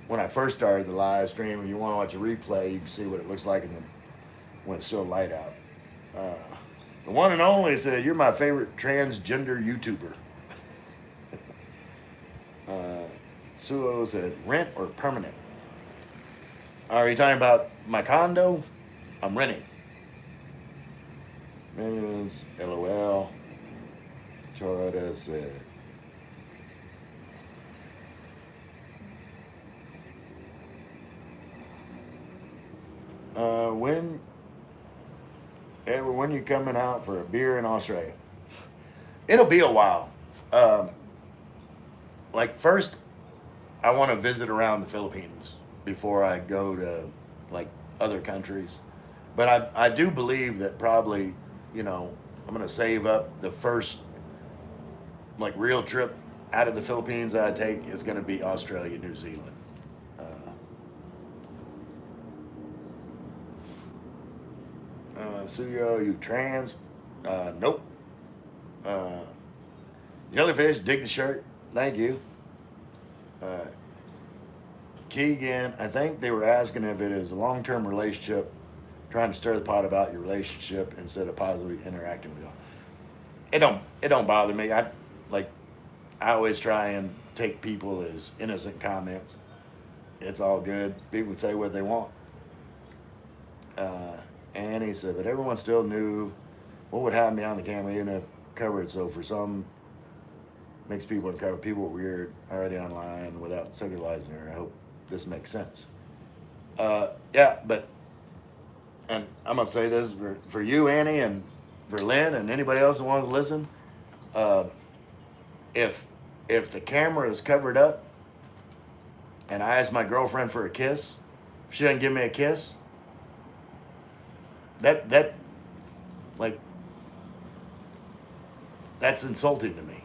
when I first started the live stream. If you want to watch a replay, you can see what it looks like when it's still light out. The one and only said, "You're my favorite transgender YouTuber." Suo said, "Rent or permanent?" Are you talking about my condo? I'm renting. Millions, LOL. Toyota said, when you coming out for a beer in Australia? It'll be a while. Like first, I want to visit around the Philippines before I go to like other countries. But I do believe that probably, you know, I'm going to save up the first like real trip out of the Philippines that I take is going to be Australia, New Zealand. Suyo, you trans? Nope. Jellyfish, dig the shirt. Thank you. Keegan, I think they were asking if it is a long-term relationship, trying to stir the pot about your relationship instead of positively interacting with you. It don't bother me. I always try and take people as innocent comments. It's all good. People can say what they want. Annie said, but everyone still knew what would happen behind the camera, even if covered. So for some, makes people uncover. People are weird already online without sexualizing her. I hope this makes sense. Yeah, but, and I'm gonna say this for you, Annie, and for Lynn, and anybody else who wants to listen. If the camera is covered up, and I ask my girlfriend for a kiss, if she doesn't give me a kiss, that like that's insulting to me.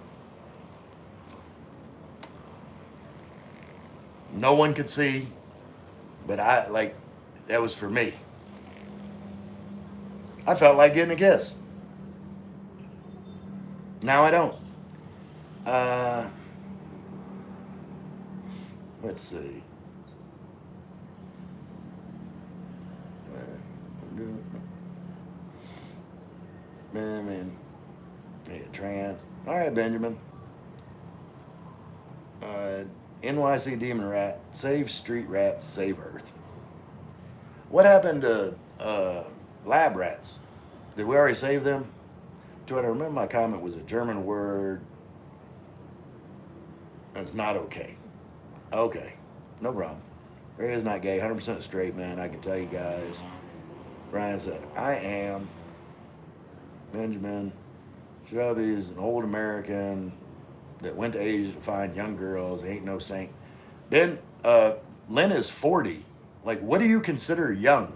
No one could see, but that was for me. I felt like getting a kiss. Now I don't. Let's see. Benjamin, hey, trans. All right, Benjamin. NYC Demon Rat, save street rats, save Earth. What happened to lab rats? Did we already save them? Do I remember my comment was a German word? It's not okay. Okay, no problem. Ray is not gay, 100% straight, man. I can tell you guys. Brian said, I am. Benjamin. Shelby is an old American that went to Asia to find young girls. He ain't no saint. Then Lynn is 40. Like, what do you consider young?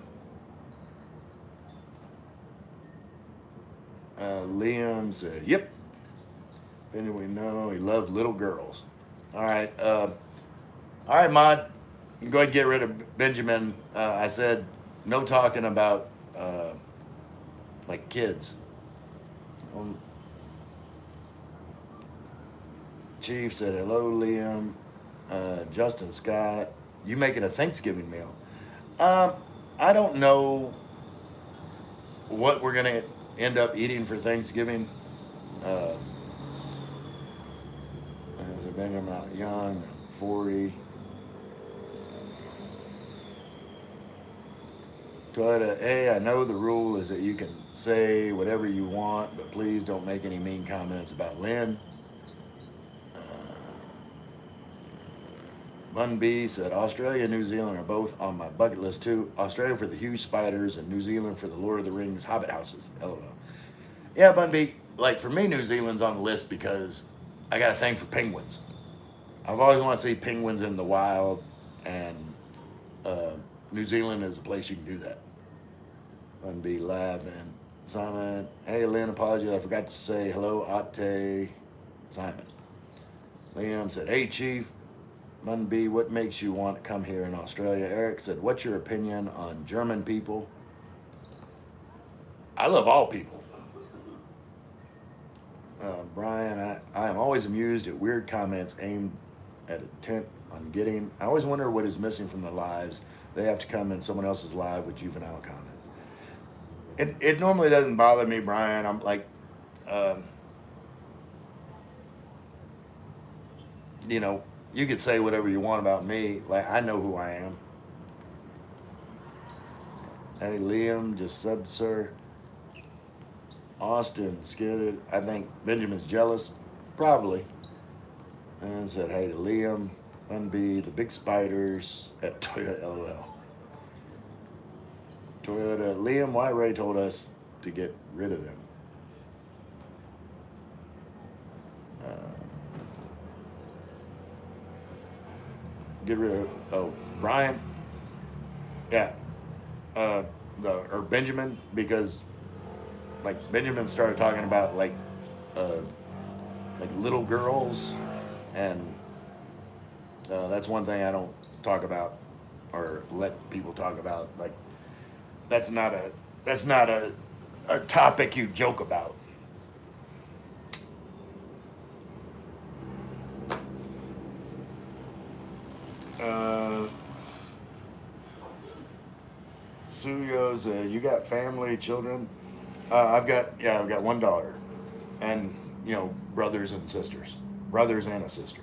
Liam said, yep. Anyway, no, he loved little girls. All right. All right, Mod. You can go ahead and get rid of Benjamin. I said no talking about like kids. Chief said hello, Liam. Justin Scott, you making a Thanksgiving meal? I don't know what we're gonna end up eating for Thanksgiving. As a Benjamin out young, 40. Toyota, hey, I know the rule is that you can say whatever you want, but please don't make any mean comments about Lynn. Bun B said, Australia and New Zealand are both on my bucket list too. Australia for the huge spiders and New Zealand for the Lord of the Rings hobbit houses. LOL. Yeah, Bun B, like for me, New Zealand's on the list because I got a thing for penguins. I've always wanted to see penguins in the wild, and New Zealand is a place you can do that. Bun B laughing. Simon, hey Lynn, apologies, I forgot to say hello, Ate. Simon. Liam said, hey Chief. Bun B, what makes you want to come here in Australia? Eric said, what's your opinion on German people? I love all people. Brian, I am always amused at weird comments aimed at attempt on getting. I always wonder what is missing from their lives. They have to come in someone else's live with juvenile comments. It normally doesn't bother me, Brian. I'm like, you know, you could say whatever you want about me. Like, I know who I am. Hey, Liam, just sub, sir. Austin, skidded. I think Benjamin's jealous. Probably. And said, hey to Liam. Bun B, the big spiders at Toyota LOL. Toyota, Liam, why Ray told us to get rid of them. Get rid of, oh, Brian. Yeah. Or Benjamin, because like Benjamin started talking about like little girls, and that's one thing I don't talk about or let people talk about. Like that's not a topic you joke about. Suyo's, you got family, children? I've got one daughter, and brothers and sisters, brothers and a sister.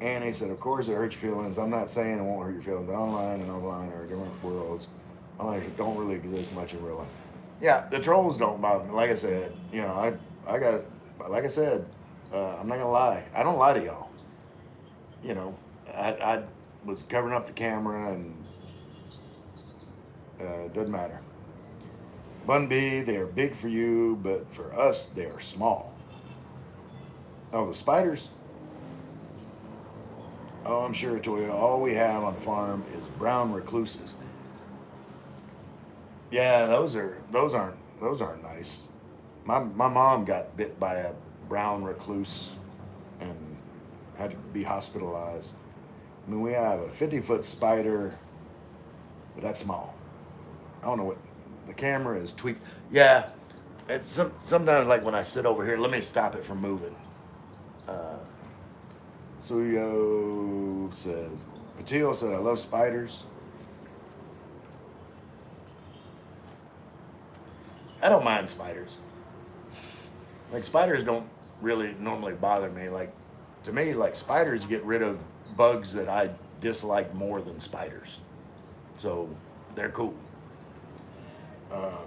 Annie said, of course it hurts your feelings. I'm not saying it won't hurt your feelings, but online and offline are different worlds. Don't really exist much in real life. Yeah, the trolls don't bother me. Like I said, I got, like I said, I'm not gonna lie. I don't lie to y'all. I was covering up the camera, and it doesn't matter. Bun B, they are big for you, but for us, they are small. Oh, the spiders? Oh, I'm sure, Toya. All we have on the farm is brown recluses. Yeah, those aren't nice. My mom got bit by a brown recluse and had to be hospitalized. I mean, we have a 50-foot spider, but that's small. I don't know what the camera is tweaked. Yeah, it's sometimes like when I sit over here. Let me stop it from moving. Suyo says, Patillo said, I love spiders. I don't mind spiders. Like, spiders don't really normally bother me. Like, to me, like, spiders get rid of bugs that I dislike more than spiders. So, they're cool. Uh,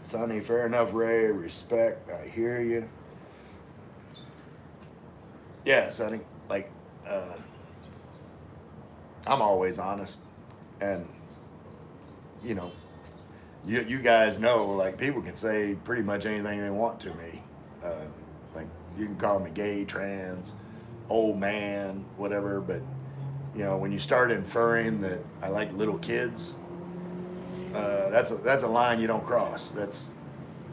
Sonny, fair enough, Ray. Respect. I hear you. Yeah, Sonny. Like, uh, I'm always honest, and you know, you guys know, like, people can say pretty much anything they want to me. Uh, like, you can call me gay, trans, old man, whatever, but you know, when you start inferring that I like little kids, that's a line you don't cross. That's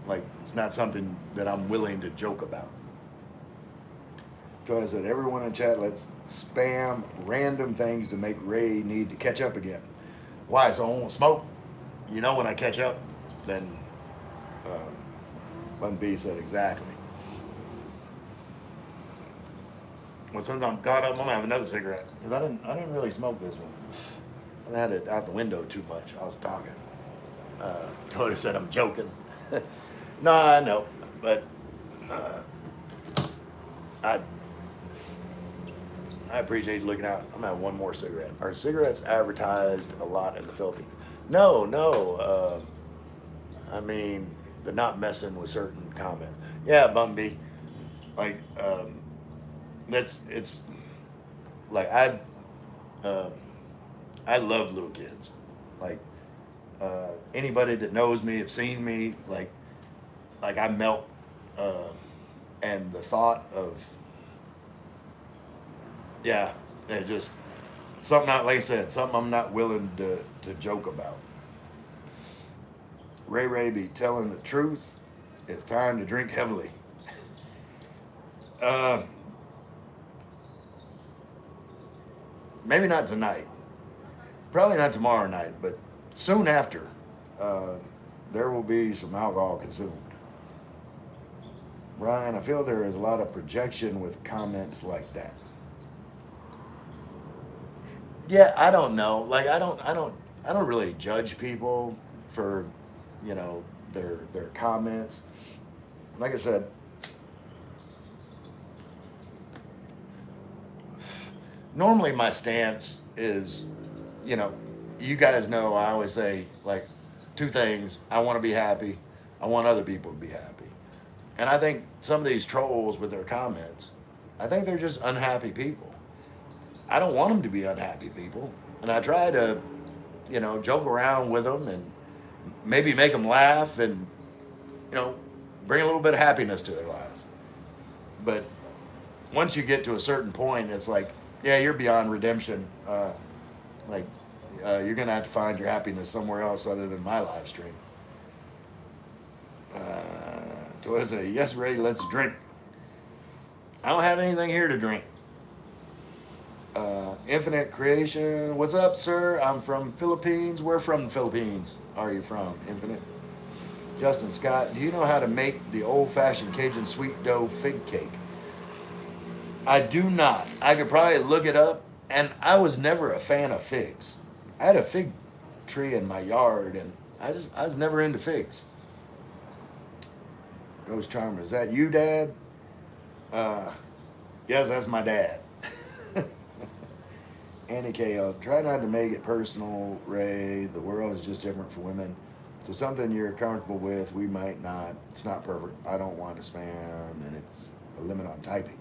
like, it's not something that I'm willing to joke about. So I said, everyone in chat, let's spam random things to make Ray need to catch up again. Why? So I won't smoke. You know, when I catch up, then Bun B said exactly. Well, since I'm caught up, I'm gonna have another cigarette because I didn't really smoke this one. I had it out the window too much. I was talking. Toda said I'm joking. No, I know, but I appreciate you looking out. I'm gonna have one more cigarette. Are cigarettes advertised a lot in the Philippines? No, no. I mean, they're not messing with certain comments. Yeah, Bumby. Like, it's like uh, I love little kids. Like, anybody that knows me, have seen me, like I melt. And the thought of, yeah, it just something not, like I said, something I'm not willing to joke about. Ray be telling the truth. It's time to drink heavily. Uh, Maybe not tonight. Probably not tomorrow night, but soon after, there will be some alcohol consumed. Ryan, I feel there is a lot of projection with comments like that. Yeah, I don't know. Like, I don't really judge people for, you know, their comments. Like I said, normally my stance is, you know, you guys know I always say, like, two things. I want to be happy. I want other people to be happy. And I think some of these trolls with their comments, I think they're just unhappy people. I don't want them to be unhappy people. And I try to, you know, joke around with them and maybe make them laugh and, you know, bring a little bit of happiness to their lives. But once you get to a certain point, it's like, yeah, you're beyond redemption. Like, you're going to have to find your happiness somewhere else other than my live stream. Toya said, yes, Ray, let's drink. I don't have anything here to drink. Infinite Creation, what's up, sir? I'm from Philippines. Where from the Philippines are you from, Infinite? Justin Scott, do you know how to make the old-fashioned Cajun sweet dough fig cake? I do not. I could probably look it up, and I was never a fan of figs. I had a fig tree in my yard, and I was never into figs. Ghost Charmer, is that you, Dad? Yes, that's my dad. Annie KO, try not to make it personal, Ray. The world is just different for women. So something you're comfortable with, we might not. It's not perfect. I don't want to spam, and it's a limit on typing.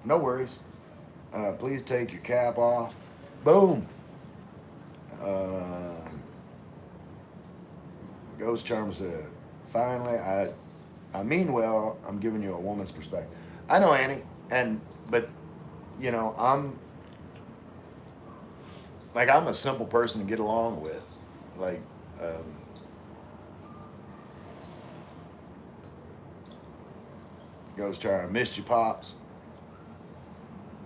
No worries. Please take your cap off. Boom. Ghost Charmer said, finally, I mean well, I'm giving you a woman's perspective. I know, Annie, but you know, I'm a simple person to get along with. Like, Ghost Charmer, missed you, Pops.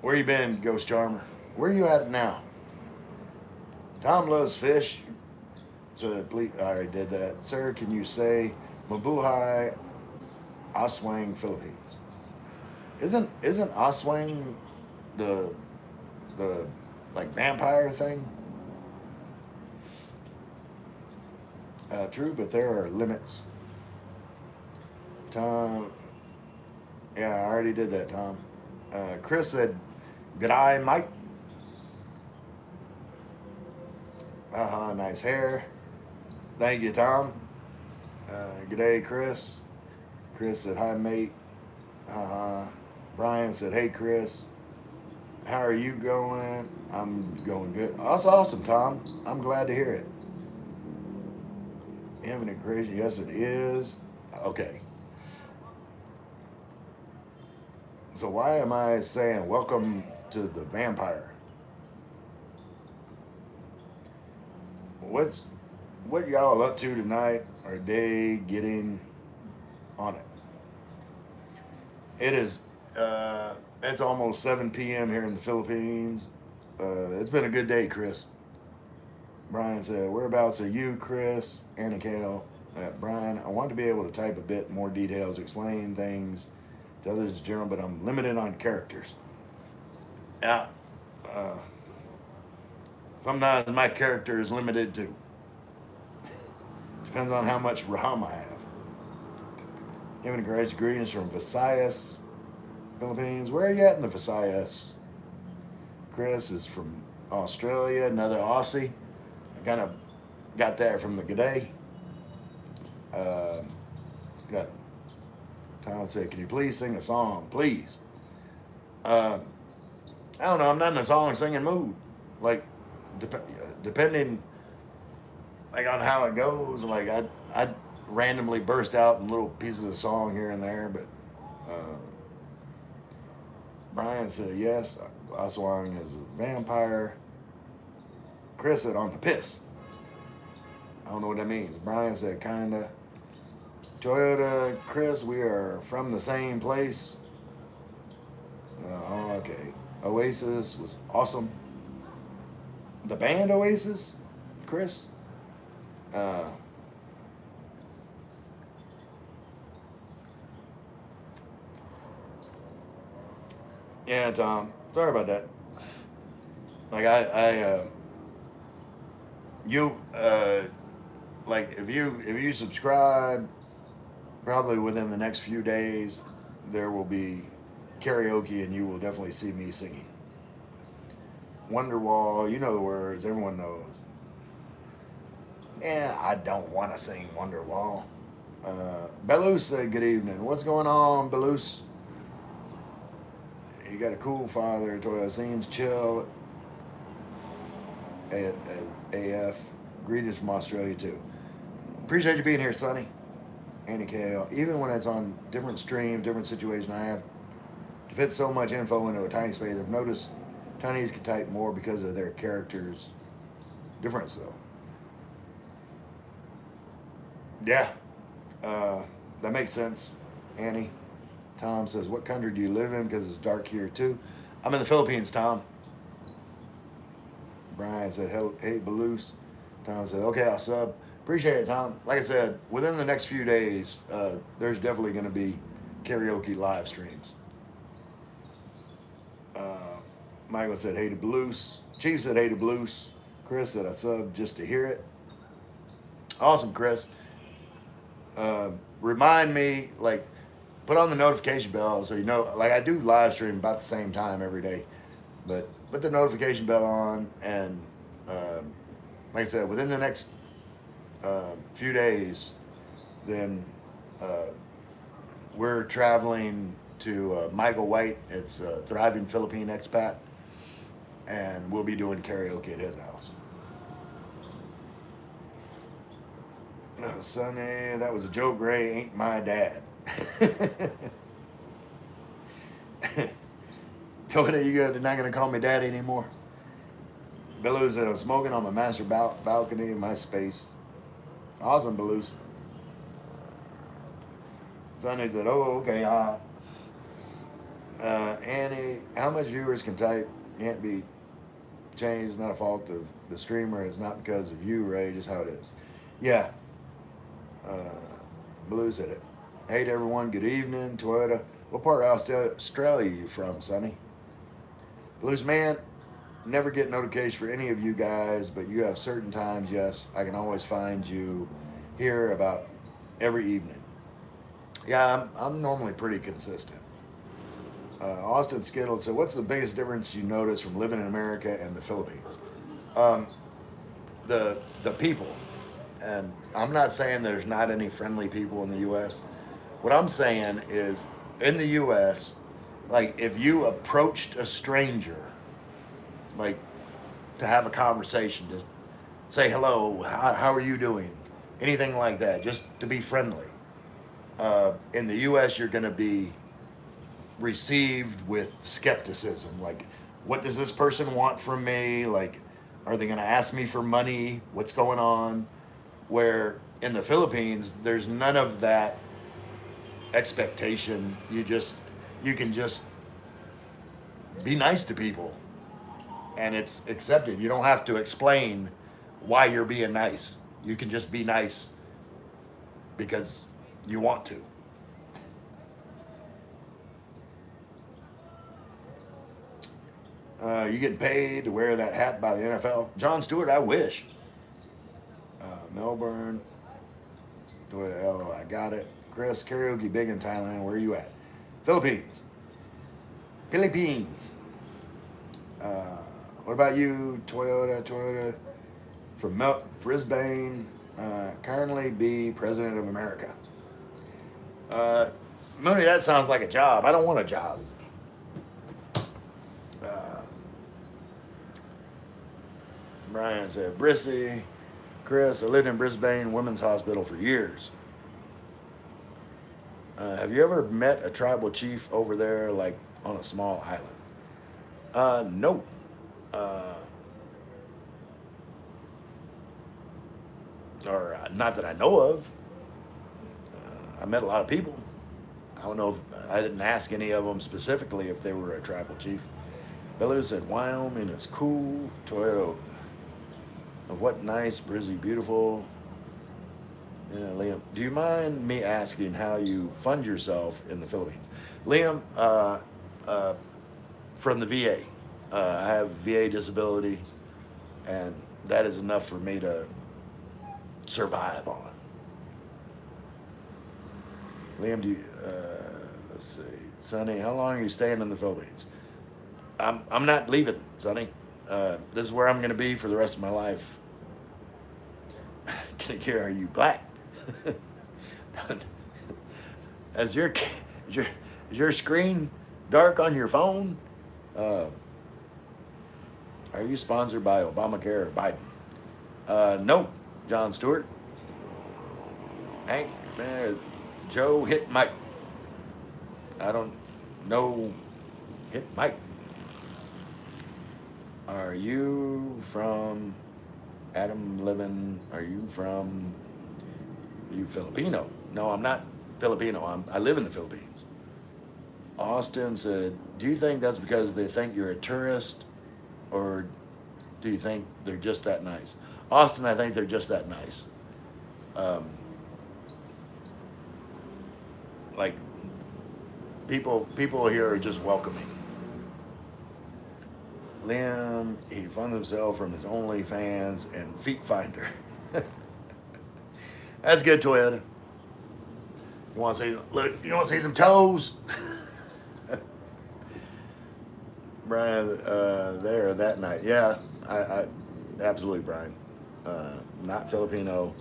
Where you been, Ghost Charmer? Where you at now? Tom loves fish. So please, I already did that. Sir, can you say Mabuhay Aswang, Philippines? Isn't Aswang the like vampire thing? True, but there are limits. Tom, yeah, I already did that, Tom. Chris said, "Good eye, Mike." Nice hair. Thank you, Tom. Good day, Chris. Chris said, hi, mate. Brian said, hey, Chris. How are you going? I'm going good. That's awesome, Tom. I'm glad to hear it. Infinite creation. Yes, it is. Okay. So why am I saying welcome to the vampire? What's what y'all up to tonight or day getting on it? It is it's almost 7 p.m. here in the Philippines. It's been a good day, Chris. Brian said, whereabouts are you, Chris? Anna Kale. Brian, I want to be able to type a bit more details, explain things to others in general, but I'm limited on characters. Yeah. Uh, Sometimes my character is limited too. Depends on how much RAM I have. Even great greetings from Visayas, Philippines. Where are you at in the Visayas? Chris is from Australia, another Aussie. I kind of got that from the G'day. Got Tom said, can you please sing a song? Please. I don't know. I'm not in a song singing mood. Like, depending like on how it goes, like I randomly burst out in little pieces of song here and there, but Brian said yes, Aswang is a vampire. Chris said on the piss. I don't know what that means. Brian said kinda. Toyota, Chris, we are from the same place. Okay. Oasis was awesome. The band Oasis, Chris. Uh, yeah, Tom. Sorry about that. Like you, like if you subscribe, probably within the next few days, there will be karaoke, and you will definitely see me singing. Wonderwall, you know the words. Everyone knows. Yeah, I don't want to sing Wonderwall. Belus said, good evening. What's going on, Belus? You got a cool father. Toyo seems chill. AF. Greetings from Australia, too. Appreciate you being here, Sonny. Andy Kale. Even when it's on different stream, different situation, I have to fit so much info into a tiny space. I've noticed Chinese can type more because of their characters' difference, though. Yeah, that makes sense, Annie. Tom says, what country do you live in? Because it's dark here, too. I'm in the Philippines, Tom. Brian said, hey, Balloose. Tom said, okay, I'll sub. Appreciate it, Tom. Like I said, within the next few days, there's definitely going to be karaoke live streams. Michael said, hey to Balloose. Chief said, hey to Balloose. Chris said, I sub just to hear it. Awesome, Chris. Remind me, like, put on the notification bell so you know, like I do live stream about the same time every day, but put the notification bell on, and like I said, within the next few days, then we're traveling to Michael White. It's a thriving Philippine expat, and we'll be doing karaoke at his house. Sonny, that was a joke. Gray ain't my dad. Toda, you're not gonna call me daddy anymore. Belu's said I'm smoking on my master balcony in my space. Awesome, Belu's. Sonny said, oh, okay. Annie, how much viewers can type can't be changed. It's not a fault of the streamer. It's not because of you, Ray. Just how it is. Yeah. Blue said it. Hey to everyone, good evening. Toyota, what part of Australia are you from, Sonny? Blues man, never get notifications for any of you guys, but you have certain times, yes, I can always find you here about every evening. Yeah, I'm normally pretty consistent. Austin Skittle said, what's the biggest difference you notice from living in America and the Philippines? the people. And I'm not saying there's not any friendly people in the U.S. What I'm saying is, in the U.S., like if you approached a stranger, like to have a conversation, just say hello, how are you doing, anything like that, just to be friendly. In the U.S., you're going to be received with skepticism. Like, what does this person want from me? Like, are they going to ask me for money? What's going on? Where in the Philippines, there's none of that expectation. You can just be nice to people, and it's accepted. You don't have to explain why you're being nice. You can just be nice because you want to. You getting paid to wear that hat by the NFL? John Stewart, I wish. Melbourne. Oh, I got it. Chris, karaoke big in Thailand. Where are you at? Philippines. Philippines. What about you, Toyota? From Brisbane. Currently be president of America. Mooney, that sounds like a job. I don't want a job. Brian said, Brissy, Chris, I lived in Brisbane Women's Hospital for years. Have you ever met a tribal chief over there, like on a small island? No. Or not that I know of. I met a lot of people. I don't know if I didn't ask any of them specifically if they were a tribal chief. Bella said, Wyoming is cool. Toyota. Of what nice, Brizzy, beautiful. Yeah, Liam, do you mind me asking how you fund yourself in the Philippines? Liam, from the VA. I have VA disability, and that is enough for me to survive on. Liam, do you, let's see. Sonny, how long are you staying in the Philippines? I'm not leaving, Sonny. This is where I'm going to be for the rest of my life. Are you black? Is your screen dark on your phone? Are you sponsored by Obamacare or Biden? No, John Stewart. Hank, man, Joe hit Mike. I don't know. Hit Mike. Are you from Adam Living? Are you Filipino? No, I'm not Filipino. I live in the Philippines. Austin said, do you think that's because they think you're a tourist, or do you think they're just that nice? Austin, I think they're just that nice. Like, people here are just welcoming. Liam, he funds himself from his OnlyFans and Feet Finder. That's good, Toyota. You want to see? Look, you want to see some toes? Brian, there that night. Yeah, I absolutely, Brian. Not Filipino.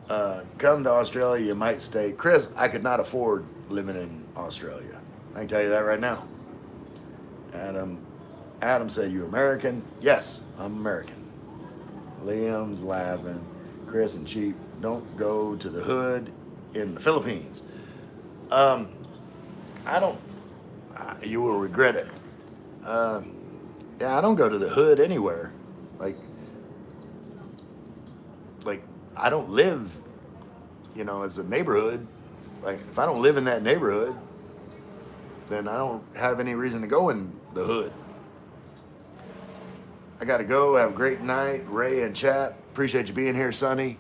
Come to Australia, you might stay. Chris, I could not afford living in Australia. I can tell you that right now. Adam said, you American? Yes, I'm American. Liam's laughing. Chris and Cheap, don't go to the hood in the Philippines. I don't, you will regret it. Yeah, I don't go to the hood anywhere. Like I don't live, it's a neighborhood. Like, if I don't live in that neighborhood, then I don't have any reason to go in the hood. I got to go. Have a great night, Ray and chat. Appreciate you being here, Sonny.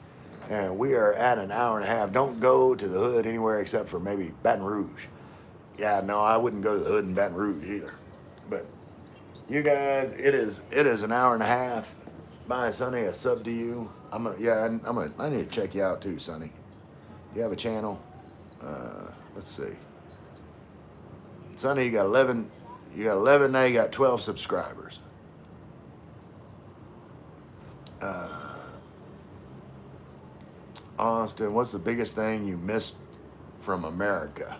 And we are at an hour and a half. Don't go to the hood anywhere except for maybe Baton Rouge. Yeah, no, I wouldn't go to the hood in Baton Rouge either. But you guys, it is an hour and a half. Bye, Sonny. A sub to you. I need to check you out too, Sonny. You have a channel. Let's see. Sonny, you got 11. Now you got 12 subscribers. Austin, what's the biggest thing you missed from America?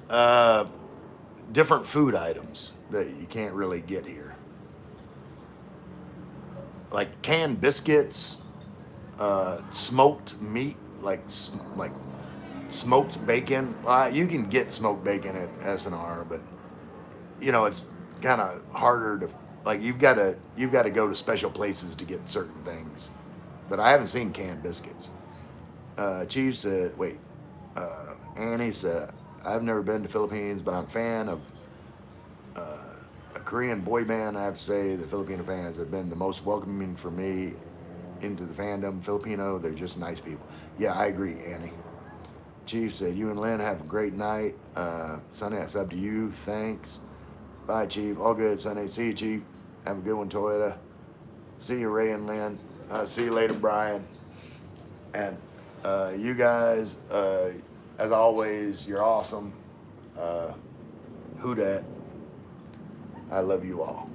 Uh, Different food items that you can't really get here, like canned biscuits, smoked meat, like smoked bacon. You can get smoked bacon at S&R, but you know it's kind of harder to like. You've got to go to special places to get certain things. But I haven't seen canned biscuits. Chief said, wait. Annie said, I've never been to Philippines, but I'm a fan of a Korean boy band. I have to say the Filipino fans have been the most welcoming for me into the fandom. Filipino, they're just nice people. Yeah, I agree, Annie. Chief said, you and Lynn have a great night. Sonny, it's up to you. Thanks. Bye, Chief. All good, Sonny. See you, Chief. Have a good one, Toyota. See you, Ray and Lynn. See you later, Brian. And you guys, as always, you're awesome. Who dat? I love you all.